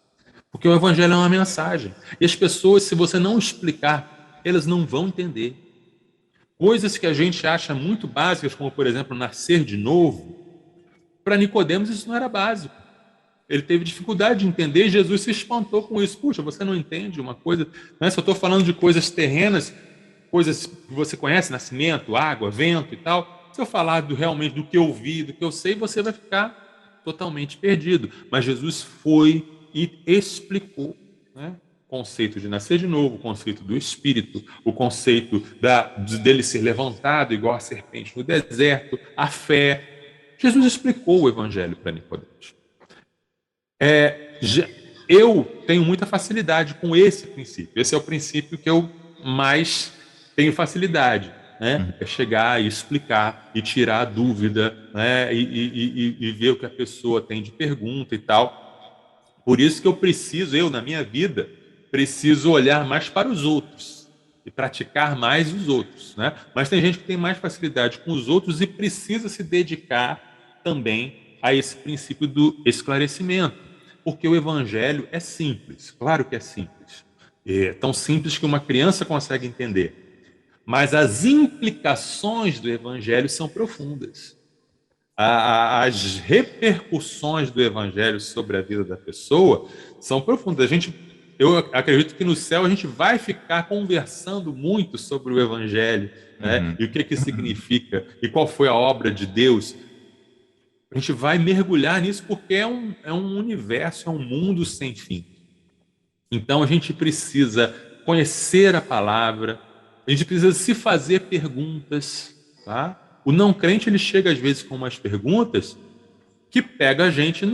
porque o Evangelho é uma mensagem, e as pessoas, se você não explicar, elas não vão entender. Coisas que a gente acha muito básicas, como, por exemplo, nascer de novo, para Nicodemos isso não era básico. Ele teve dificuldade de entender e Jesus se espantou com isso. Puxa, você não entende uma coisa? Não é? Se eu estou falando de coisas terrenas, coisas que você conhece, nascimento, água, vento e tal, se eu falar realmente do que eu vi, do que eu sei, você vai ficar totalmente perdido. Mas Jesus foi e explicou, né? O conceito de nascer de novo, o conceito do Espírito, o conceito dele ser levantado igual a serpente no deserto, a fé. Jesus explicou o Evangelho para Nicodemos. Eu tenho muita facilidade com esse princípio. Esse é o princípio que eu mais tenho facilidade, né? É chegar e explicar e tirar a dúvida, né? E ver o que a pessoa tem de pergunta e tal. Por isso que eu na minha vida, preciso olhar mais para os outros e praticar mais os outros, né? Mas tem gente que tem mais facilidade com os outros e precisa se dedicar também a esse princípio do esclarecimento, porque o Evangelho é simples, claro que é simples, é tão simples que uma criança consegue entender, mas as implicações do Evangelho são profundas. As repercussões do Evangelho sobre a vida da pessoa são profundas. Eu acredito que no céu a gente vai ficar conversando muito sobre o Evangelho, né? E o que significa, e qual foi a obra de Deus. A gente vai mergulhar nisso porque é um universo, é um mundo sem fim. Então a gente precisa conhecer a palavra, a gente precisa se fazer perguntas, tá? O não crente, ele chega às vezes com umas perguntas que pega a gente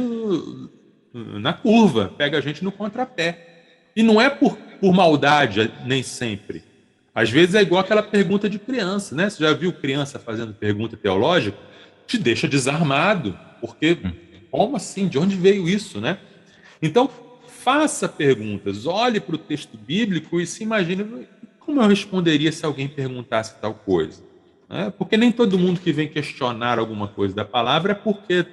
na curva, pega a gente no contrapé. E não é por maldade, nem sempre. Às vezes é igual aquela pergunta de criança, né? Você já viu criança fazendo pergunta teológica? Te deixa desarmado, porque como assim? De onde veio isso, né? Então, faça perguntas, olhe para o texto bíblico e se imagine: como eu responderia se alguém perguntasse tal coisa? né? Porque nem todo mundo que vem questionar alguma coisa da palavra é porque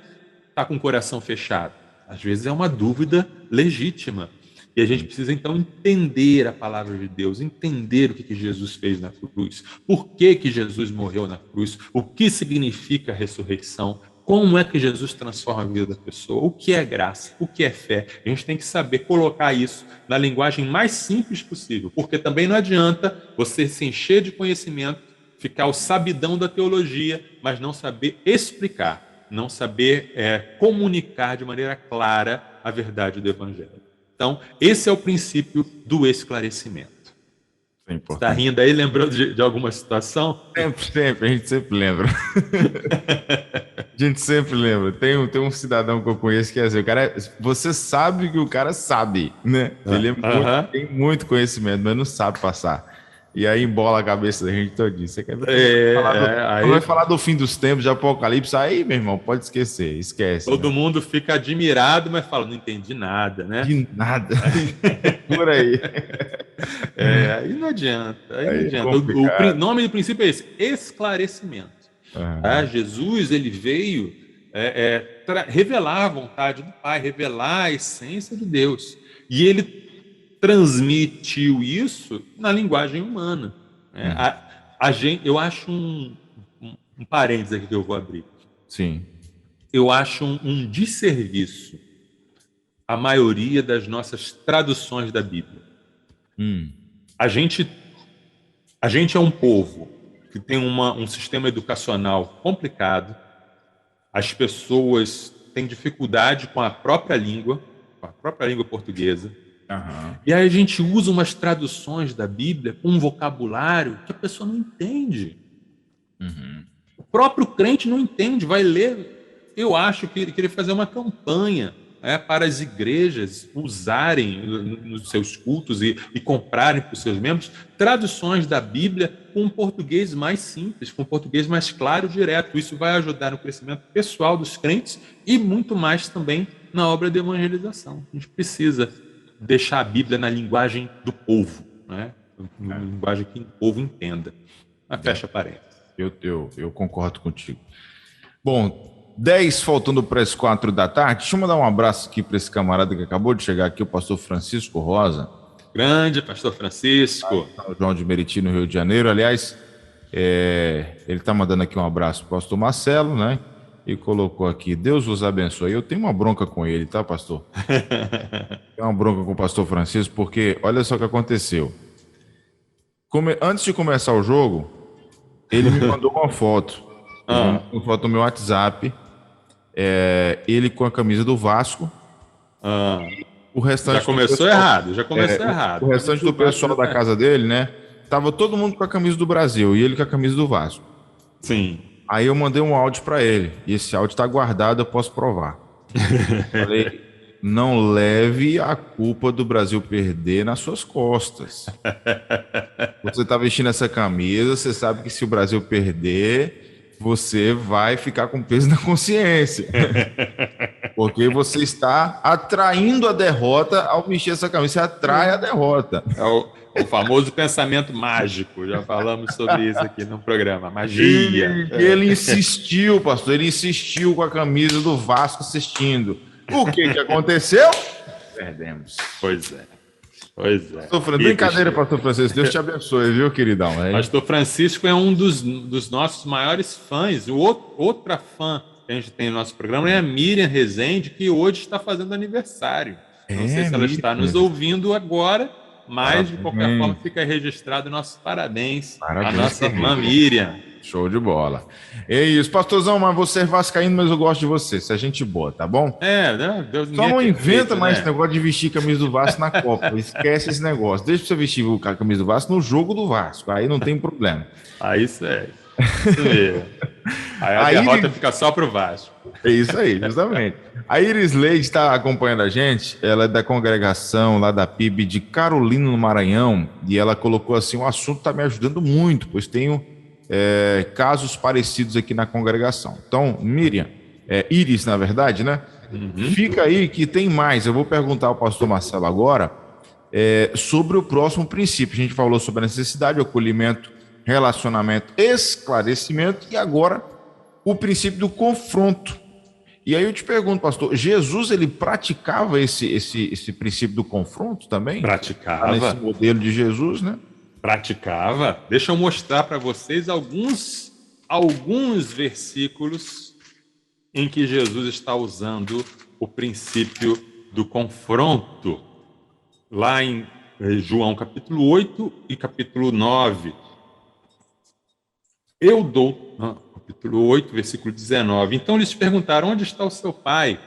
está com o coração fechado. Às vezes é uma dúvida legítima. E a gente precisa, então, entender a palavra de Deus, entender o que Jesus fez na cruz, por que Jesus morreu na cruz, o que significa a ressurreição, como é que Jesus transforma a vida da pessoa, o que é graça, o que é fé. A gente tem que saber colocar isso na linguagem mais simples possível, porque também não adianta você se encher de conhecimento, ficar o sabidão da teologia, mas não saber explicar, não saber comunicar de maneira clara a verdade do Evangelho. Então, esse é o princípio do esclarecimento. É está rindo aí, lembrando de alguma situação? Sempre, a gente sempre lembra. A gente sempre lembra. Tem um cidadão que eu conheço que é assim, o cara, você sabe que o cara sabe, né? Ele tem muito conhecimento, mas não sabe passar. E aí embola a cabeça da gente todinha. Você quer ver? Vai falar do fim dos tempos, de Apocalipse, aí, meu irmão, pode esquecer, esquece. Todo mundo fica admirado, mas fala, não entendi nada, né? De nada. Por aí. Aí não adianta. O nome do princípio é esse, esclarecimento. Jesus, ele veio revelar a vontade do Pai, revelar a essência de Deus. E ele transmitiu isso na linguagem humana. Eu acho um parênteses aqui que eu vou abrir. Sim. Eu acho um desserviço a maioria das nossas traduções da Bíblia. A gente é um povo que tem um sistema educacional complicado, as pessoas têm dificuldade com a própria língua portuguesa, e aí a gente usa umas traduções da Bíblia com um vocabulário que a pessoa não entende. O próprio crente não entende, vai ler. Eu acho que ele queria fazer uma campanha para as igrejas usarem nos seus cultos e comprarem para os seus membros traduções da Bíblia com um português mais simples, com um português mais claro e direto. Isso vai ajudar no crescimento pessoal dos crentes e muito mais também na obra de evangelização. A gente precisa deixar a Bíblia na linguagem do povo, né? Na linguagem que o povo entenda. Mas fecha parênteses. Eu concordo contigo. Bom, 10 faltando para as 4 da tarde. Deixa eu mandar um abraço aqui para esse camarada que acabou de chegar aqui, o pastor Francisco Rosa. Grande pastor Francisco. João de Meriti, no Rio de Janeiro. Aliás, ele está mandando aqui um abraço para o pastor Marcelo, né? E colocou aqui, Deus vos abençoe. Eu tenho uma bronca com ele, tá, pastor? Tenho uma bronca com o pastor Francisco, porque olha só o que aconteceu. Antes de começar o jogo, ele me mandou uma foto. Uma foto no meu WhatsApp. Ele com a camisa do Vasco. O restante já começou errado. O restante do pessoal da casa dele, né? Tava todo mundo com a camisa do Brasil e ele com a camisa do Vasco. Sim. Aí eu mandei um áudio para ele, e esse áudio está guardado, eu posso provar. Falei, não leve a culpa do Brasil perder nas suas costas. Você está vestindo essa camisa, você sabe que se o Brasil perder, você vai ficar com peso na consciência. Porque você está atraindo a derrota ao vestir essa camisa, você atrai a derrota. O famoso pensamento mágico, já falamos sobre isso aqui no programa, magia. E ele insistiu, pastor, com a camisa do Vasco assistindo. O que aconteceu? Perdemos. Pois é. Brincadeira, pastor Francisco, Deus te abençoe, viu, queridão? Pastor Francisco é um dos nossos maiores fãs. Outra fã que a gente tem no nosso programa é a Miriam Rezende, que hoje está fazendo aniversário. Não sei se ela está nos ouvindo agora, mas, de qualquer forma, fica registrado nossos parabéns à nossa irmã Miriam. Show de bola. É isso, pastorzão, mas você é vascaíno, mas eu gosto de você. Você é gente boa, tá bom? Né? Só não inventa mais esse negócio de vestir camisa do Vasco na Copa. Esquece esse negócio. Deixa você vestir a camisa do Vasco no jogo do Vasco. Aí não tem problema. Aí segue. Isso mesmo. Aí a derrota fica só pro Vasco. É isso aí, justamente. A Iris Leite está acompanhando a gente, ela é da congregação lá da PIB de Carolina, no Maranhão, e ela colocou assim, o assunto está me ajudando muito, pois tenho casos parecidos aqui na congregação. Então, Miriam, Iris, na verdade, né? Fica aí que tem mais. Eu vou perguntar ao pastor Marcelo agora sobre o próximo princípio. A gente falou sobre a necessidade, o acolhimento relacionamento, esclarecimento, e agora o princípio do confronto. E aí eu te pergunto, pastor, Jesus ele praticava esse princípio do confronto também? Praticava. Nesse modelo de Jesus, né? Praticava. Deixa eu mostrar para vocês alguns versículos em que Jesus está usando o princípio do confronto. Lá em João capítulo 8 e capítulo 9. Capítulo 8, versículo 19. Então eles perguntaram, onde está o seu pai?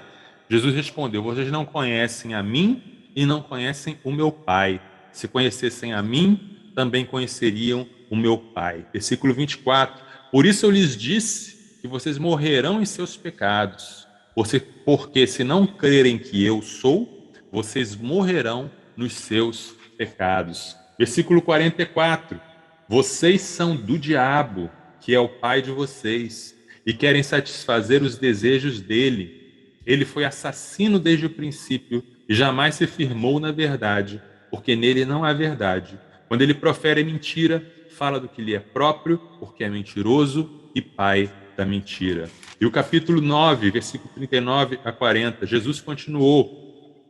Jesus respondeu, vocês não conhecem a mim e não conhecem o meu pai. Se conhecessem a mim, também conheceriam o meu pai. Versículo 24. Por isso eu lhes disse que vocês morrerão em seus pecados. Porque se não crerem que eu sou, vocês morrerão nos seus pecados. Versículo 44. Vocês são do diabo, que é o pai de vocês, e querem satisfazer os desejos dele. Ele foi assassino desde o princípio e jamais se firmou na verdade, porque nele não há verdade. Quando ele profere mentira, fala do que lhe é próprio, porque é mentiroso e pai da mentira. E o capítulo 9, versículo 39 a 40, Jesus continuou: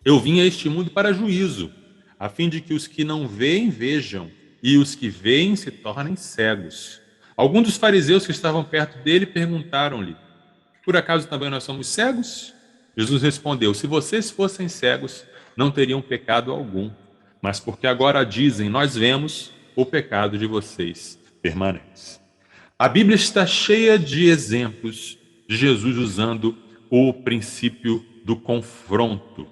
eu vim a este mundo para juízo, a fim de que os que não veem vejam, e os que veem se tornem cegos. Alguns dos fariseus que estavam perto dele perguntaram-lhe, por acaso também nós somos cegos? Jesus respondeu, se vocês fossem cegos, não teriam pecado algum, mas porque agora dizem, nós vemos, o pecado de vocês permanece. A Bíblia está cheia de exemplos de Jesus usando o princípio do confronto,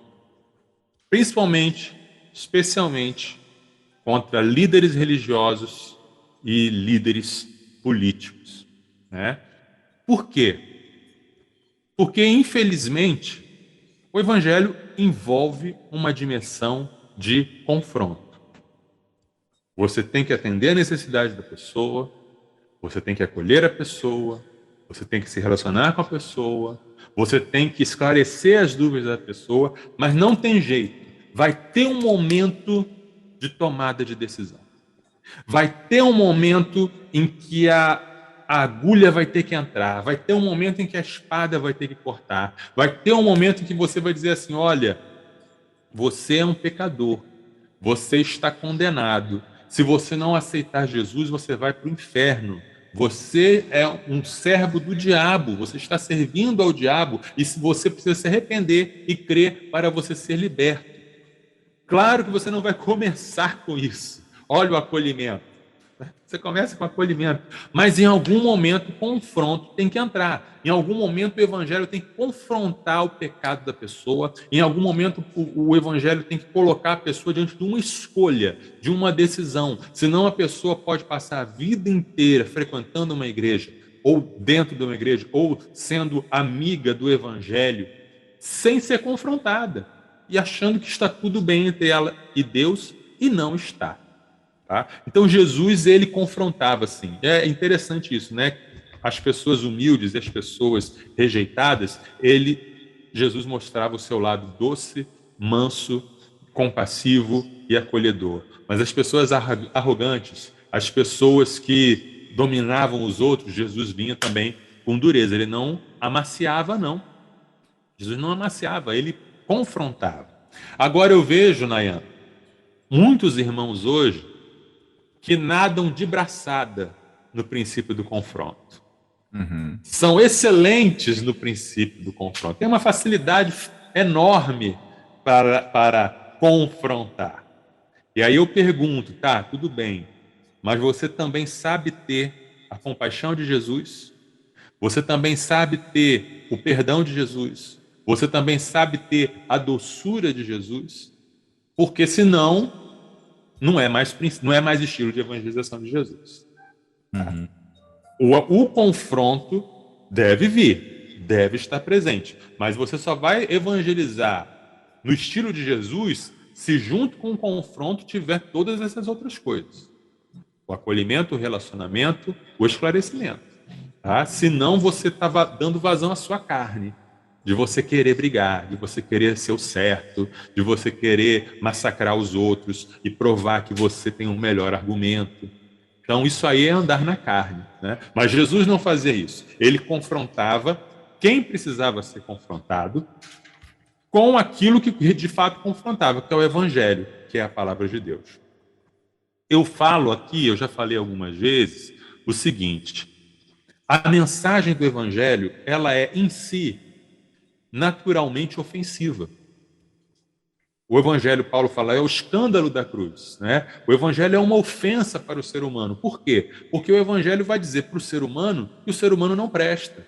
especialmente contra líderes religiosos e líderes políticos, né? Por quê? Porque, infelizmente, o Evangelho envolve uma dimensão de confronto. Você tem que atender a necessidade da pessoa, você tem que acolher a pessoa, você tem que se relacionar com a pessoa, você tem que esclarecer as dúvidas da pessoa, mas não tem jeito. Vai ter um momento de tomada de decisão. Vai ter um momento em que a agulha vai ter que entrar, vai ter um momento em que a espada vai ter que cortar, vai ter um momento em que você vai dizer assim, olha, você é um pecador, você está condenado, se você não aceitar Jesus, você vai para o inferno, você é um servo do diabo, você está servindo ao diabo, e você precisa se arrepender e crer para você ser liberto. Claro que você não vai começar com isso. Olha o acolhimento. Você começa com acolhimento. Mas em algum momento o confronto tem que entrar. Em algum momento o evangelho tem que confrontar o pecado da pessoa. Em algum momento o evangelho tem que colocar a pessoa diante de uma escolha, de uma decisão. Senão a pessoa pode passar a vida inteira frequentando uma igreja, ou dentro de uma igreja, ou sendo amiga do evangelho, sem ser confrontada. E achando que está tudo bem entre ela e Deus, e não está. Tá? Então Jesus, ele confrontava assim. É interessante isso, né? As pessoas humildes e as pessoas rejeitadas, Jesus mostrava o seu lado doce, manso, compassivo e acolhedor. Mas as pessoas arrogantes, as pessoas que dominavam os outros, Jesus vinha também com dureza. Ele não amaciava, não. Jesus não amaciava, ele confrontava. Agora eu vejo, Nayan, muitos irmãos hoje que nadam de braçada no princípio do confronto. Uhum. São excelentes no princípio do confronto. Tem uma facilidade enorme para confrontar. E aí eu pergunto, tá, tudo bem, mas você também sabe ter a compaixão de Jesus? Você também sabe ter o perdão de Jesus? Você também sabe ter a doçura de Jesus? Porque senão não é mais estilo de evangelização de Jesus. Uhum. O confronto deve vir, deve estar presente, mas você só vai evangelizar no estilo de Jesus se junto com o confronto tiver todas essas outras coisas. O acolhimento, o relacionamento, o esclarecimento. Tá? Senão você estava dando vazão à sua carne, de você querer brigar, de você querer ser o certo, de você querer massacrar os outros e provar que você tem um melhor argumento. Então, isso aí é andar na carne, né? Mas Jesus não fazia isso. Ele confrontava quem precisava ser confrontado com aquilo que de fato confrontava, que é o Evangelho, que é a palavra de Deus. Eu falo aqui, eu já falei algumas vezes, o seguinte: a mensagem do Evangelho, ela é em si naturalmente ofensiva. O Evangelho, Paulo fala, é o escândalo da cruz, né? O Evangelho é uma ofensa para o ser humano. Por quê? Porque o Evangelho vai dizer para o ser humano que o ser humano não presta.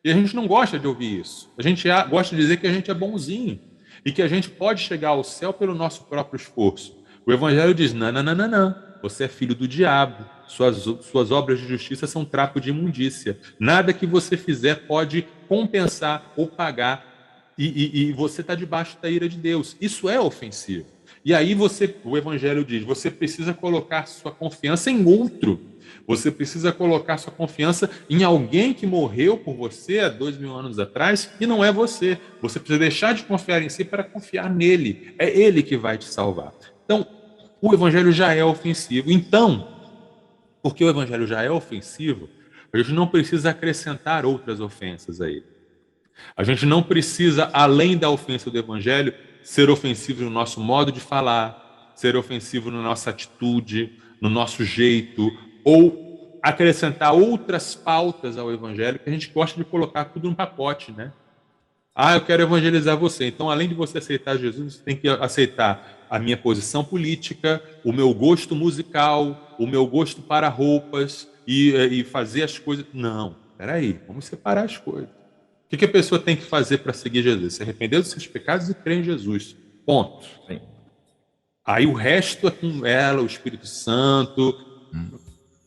E a gente não gosta de ouvir isso. A gente gosta de dizer que a gente é bonzinho e que a gente pode chegar ao céu pelo nosso próprio esforço. O Evangelho diz, não, não, não, não, não. Você é filho do diabo. Suas obras de justiça são trapo de imundícia. Nada que você fizer pode compensar ou pagar e você está debaixo da ira de Deus. Isso é ofensivo. E aí o Evangelho diz, você precisa colocar sua confiança em outro. Você precisa colocar sua confiança em alguém que morreu por você há 2000 anos atrás e não é você. Você precisa deixar de confiar em si para confiar nele. É ele que vai te salvar. Então, o Evangelho já é ofensivo. Então, porque o Evangelho já é ofensivo, a gente não precisa acrescentar outras ofensas a ele. A gente não precisa, além da ofensa do Evangelho, ser ofensivo no nosso modo de falar, ser ofensivo na nossa atitude, no nosso jeito, ou acrescentar outras pautas ao Evangelho, que a gente gosta de colocar tudo num pacote, né? Ah, eu quero evangelizar você. Então, além de você aceitar Jesus, você tem que aceitar a minha posição política, o meu gosto musical, o meu gosto para roupas e fazer as coisas. Não, peraí, vamos separar as coisas. O que a pessoa tem que fazer para seguir Jesus? Se arrepender dos seus pecados e crer em Jesus. Ponto. Sim. Aí o resto é com ela, o Espírito Santo.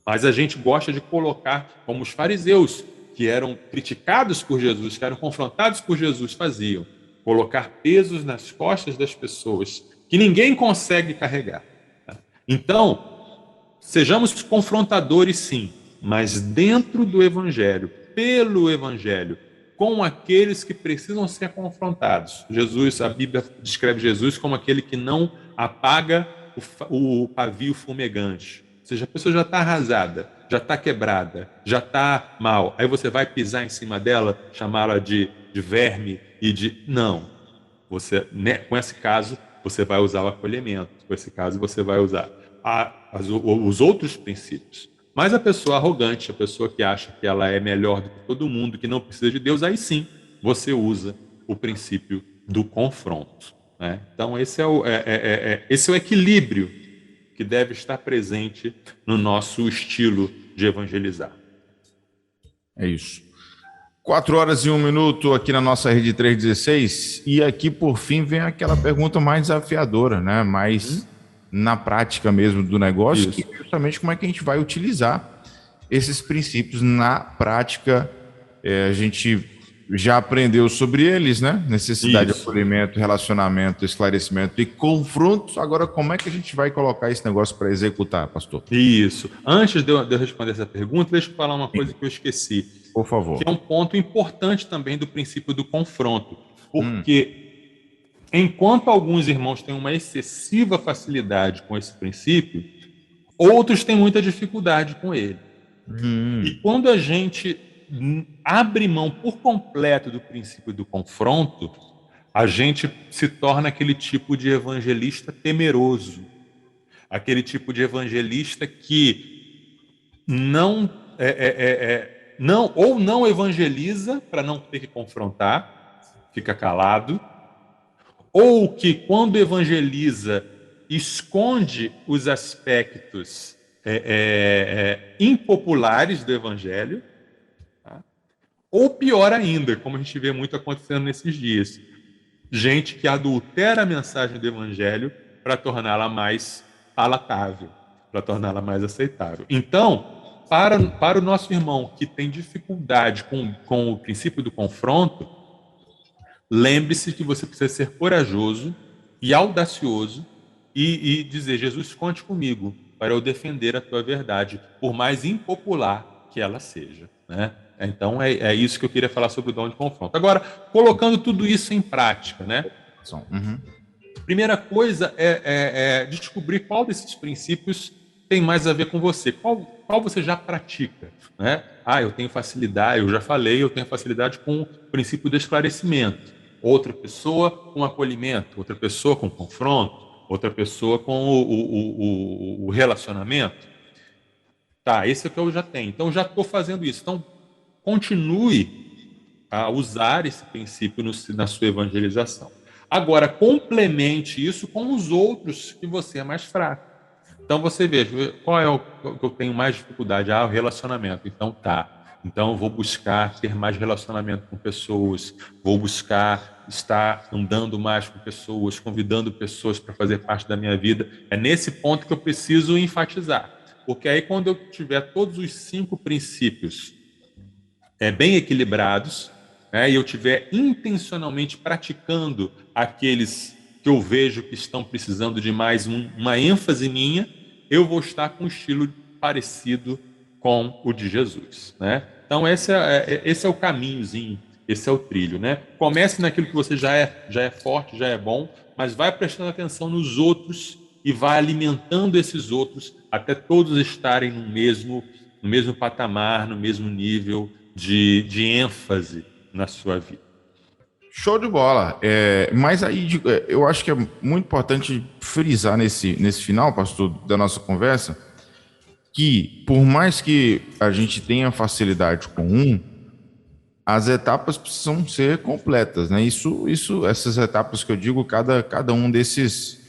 Mas a gente gosta de colocar, como os fariseus, que eram criticados por Jesus, que eram confrontados por Jesus, faziam. Colocar pesos nas costas das pessoas que ninguém consegue carregar. Então, sejamos confrontadores, sim, mas dentro do Evangelho, pelo Evangelho, com aqueles que precisam ser confrontados. Jesus, a Bíblia descreve Jesus como aquele que não apaga o pavio fumegante. Ou seja, a pessoa já está arrasada, já está quebrada, já está mal. Aí você vai pisar em cima dela, chamá-la de verme e de... Não. Você, né, com esse caso, você vai usar o acolhimento. Com esse caso, você vai usar os outros princípios. Mas a pessoa arrogante, a pessoa que acha que ela é melhor do que todo mundo, que não precisa de Deus, aí sim você usa o princípio do confronto, né? Então esse é o equilíbrio que deve estar presente no nosso estilo de evangelizar. É isso. 4h01 aqui na nossa rede 316, e aqui por fim vem aquela pergunta mais desafiadora, né? Mais na prática mesmo do negócio, que é justamente como é que a gente vai utilizar esses princípios na prática. A gente já aprendeu sobre eles, né? Necessidade de acolhimento, relacionamento, esclarecimento e confronto. Agora, como é que a gente vai colocar esse negócio para executar, pastor? Isso. Antes de eu responder essa pergunta, deixa eu falar uma coisa que eu esqueci. Por favor. Que é um ponto importante também do princípio do confronto. Porque enquanto alguns irmãos têm uma excessiva facilidade com esse princípio, outros têm muita dificuldade com ele. E quando a gente abre mão por completo do princípio do confronto, a gente se torna aquele tipo de evangelista temeroso, aquele tipo de evangelista que não evangeliza para não ter que confrontar, fica calado, ou que quando evangeliza esconde os aspectos impopulares do evangelho, tá? Ou pior ainda, como a gente vê muito acontecendo nesses dias, gente que adultera a mensagem do evangelho para torná-la mais palatável, para torná-la mais aceitável. Então, para o nosso irmão que tem dificuldade com o princípio do confronto, lembre-se que você precisa ser corajoso e audacioso e dizer, Jesus, conte comigo para eu defender a tua verdade, por mais impopular que ela seja, né? Então, é isso que eu queria falar sobre o dom de confronto. Agora, colocando tudo isso em prática, né? Primeira coisa é descobrir qual desses princípios tem mais a ver com você. Qual você já pratica? Né? Eu tenho facilidade, eu já falei, eu tenho facilidade com o princípio do esclarecimento. Outra pessoa com acolhimento, outra pessoa com confronto, outra pessoa com o relacionamento. Tá, esse é o que eu já tenho. Então, já estou fazendo isso. Então, continue a usar esse princípio na sua evangelização. Agora, complemente isso com os outros que você é mais fraco. Então, você veja, qual é o que eu tenho mais dificuldade? O relacionamento. Então, tá. Então, eu vou buscar ter mais relacionamento com pessoas, vou buscar estar andando mais com pessoas, convidando pessoas para fazer parte da minha vida. É nesse ponto que eu preciso enfatizar. Porque aí, quando eu tiver todos os 5 princípios bem equilibrados, e eu estiver intencionalmente praticando aqueles que eu vejo que estão precisando de mais uma ênfase minha, eu vou estar com um estilo parecido com o de Jesus, né? Então esse é o caminhozinho, esse é o trilho, né? Comece naquilo que você já é forte, já é bom, mas vai prestando atenção nos outros e vai alimentando esses outros até todos estarem no mesmo patamar, no mesmo nível de ênfase na sua vida. Show de bola. Mas aí eu acho que é muito importante frisar nesse final, pastor, da nossa conversa, que por mais que a gente tenha facilidade com as etapas precisam ser completas, né? Essas etapas que eu digo, cada um desses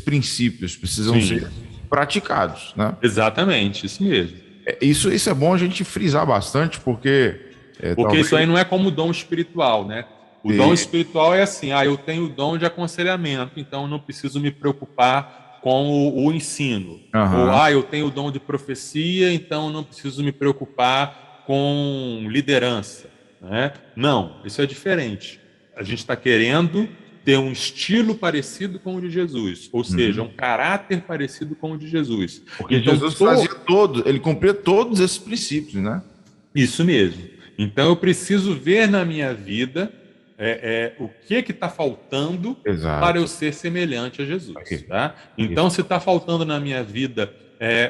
princípios precisam ser praticados, né? Exatamente, isso mesmo. Isso é bom a gente frisar bastante, porque talvez... isso aí não é como o dom espiritual, né? O dom espiritual é assim, eu tenho o dom de aconselhamento, então eu não preciso me preocupar com o ensino. Ou, eu tenho o dom de profecia, então eu não preciso me preocupar com liderança, né? Não, isso é diferente. A gente está querendo ter um estilo parecido com o de Jesus, ou seja, um caráter parecido com o de Jesus. Porque então, Jesus ele cumpria todos esses princípios, né? Isso mesmo. Então eu preciso ver na minha vida o que está faltando para eu ser semelhante a Jesus. Tá? Então, se está faltando na minha vida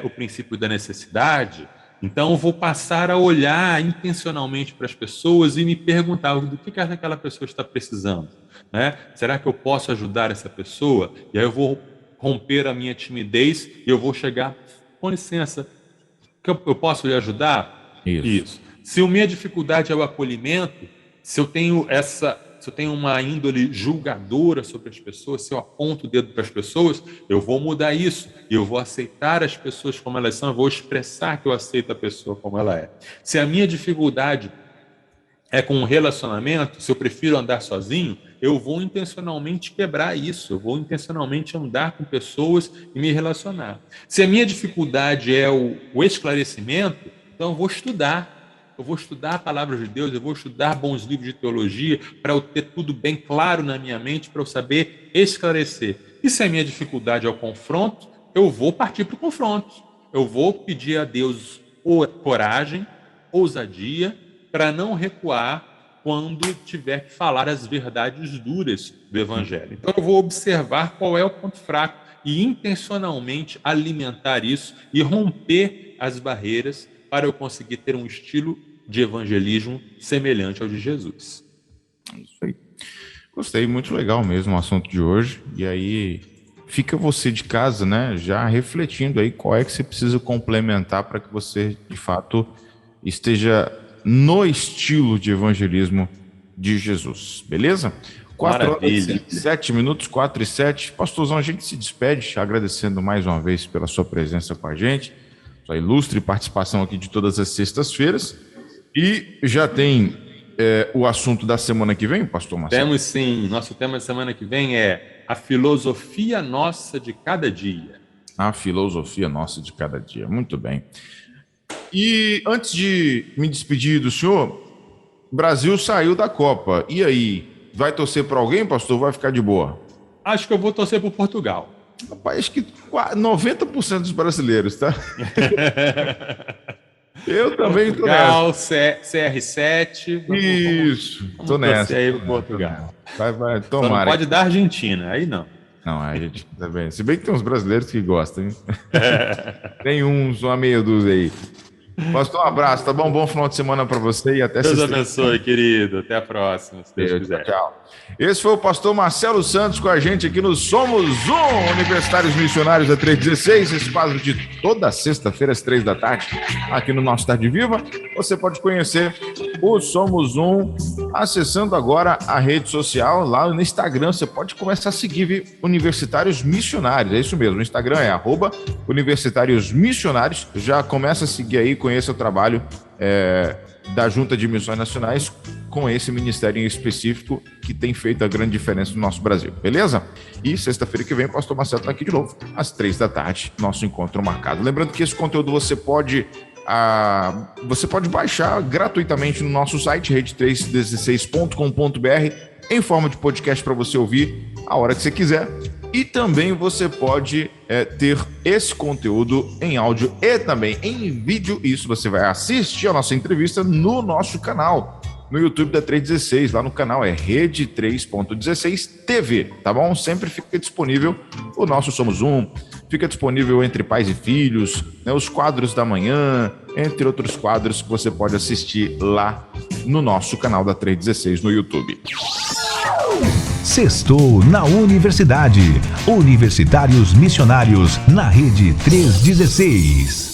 o princípio da necessidade, então eu vou passar a olhar intencionalmente para as pessoas e me perguntar do que aquela pessoa está precisando. Né? Será que eu posso ajudar essa pessoa? E aí eu vou romper a minha timidez e eu vou chegar, com licença, que eu posso lhe ajudar? Isso. Se a minha dificuldade é o acolhimento, se eu tenho uma índole julgadora sobre as pessoas, se eu aponto o dedo para as pessoas, eu vou mudar isso e eu vou aceitar as pessoas como elas são, eu vou expressar que eu aceito a pessoa como ela é. Se a minha dificuldade é com um relacionamento, se eu prefiro andar sozinho, eu vou intencionalmente quebrar isso, eu vou intencionalmente andar com pessoas e me relacionar. Se a minha dificuldade é o esclarecimento, então eu vou estudar a palavra de Deus, eu vou estudar bons livros de teologia para eu ter tudo bem claro na minha mente, para eu saber esclarecer. E se a minha dificuldade é o confronto, eu vou partir para o confronto. Eu vou pedir a Deus coragem, ousadia, para não recuar quando tiver que falar as verdades duras do Evangelho. Então eu vou observar qual é o ponto fraco e intencionalmente alimentar isso e romper as barreiras para eu conseguir ter um estilo de evangelismo semelhante ao de Jesus. Isso aí. Gostei, muito legal mesmo o assunto de hoje. E aí fica você de casa, né, já refletindo aí qual é que você precisa complementar para que você, de fato, esteja no estilo de evangelismo de Jesus. Beleza? 7 minutos, 4 e 7. Pastorzão, a gente se despede agradecendo mais uma vez pela sua presença com a gente, sua ilustre participação aqui de todas as sextas-feiras. E já tem o assunto da semana que vem, pastor Marcelo? Temos sim. Nosso tema da semana que vem é a filosofia nossa de cada dia. A filosofia nossa de cada dia. Muito bem. E antes de me despedir do senhor, o Brasil saiu da Copa. E aí, vai torcer para alguém, pastor, ou vai ficar de boa? Acho que eu vou torcer para Portugal. Rapaz, acho que 90% dos brasileiros, tá? Eu também tô nessa. CR7. Isso, tô nessa. Aí Portugal. Vai, tomara. Só não pode dar Argentina, aí não. Não, a gente também. Se bem que tem uns brasileiros que gostam, hein? Tem uma meia dúzia aí. Pastor, um abraço, tá bom? Bom final de semana para você e até Deus sexta. abençoe, querido. Até a próxima, se Deus quiser. Tchau. Esse foi o pastor Marcelo Santos com a gente aqui no Somos Universitários Missionários da 316, esse quadro de toda sexta-feira às 3 da tarde, aqui no nosso Tarde Viva. Você pode conhecer o Somos acessando agora a rede social, lá no Instagram. Você pode começar a seguir Universitários Missionários, é isso mesmo, o Instagram é @Universitários Missionários. Já começa a seguir aí, conheça o trabalho da Junta de Missões Nacionais com esse ministério em específico que tem feito a grande diferença no nosso Brasil, beleza? E sexta-feira que vem o pastor Marcelo está aqui de novo, às 3 da tarde, nosso encontro marcado. Lembrando que esse conteúdo você pode baixar gratuitamente no nosso site, rede316.com.br, em forma de podcast para você ouvir a hora que você quiser. E também você pode ter esse conteúdo em áudio e também em vídeo. Isso você vai assistir a nossa entrevista no nosso canal, no YouTube da 316. Lá no canal é Rede 3.16 TV, tá bom? Sempre fica disponível o nosso Somos fica disponível Entre Pais e Filhos, né, os quadros da manhã, entre outros quadros que você pode assistir lá no nosso canal da 316 no YouTube. Sextou na Universidade. Universitários Missionários na Rede 316.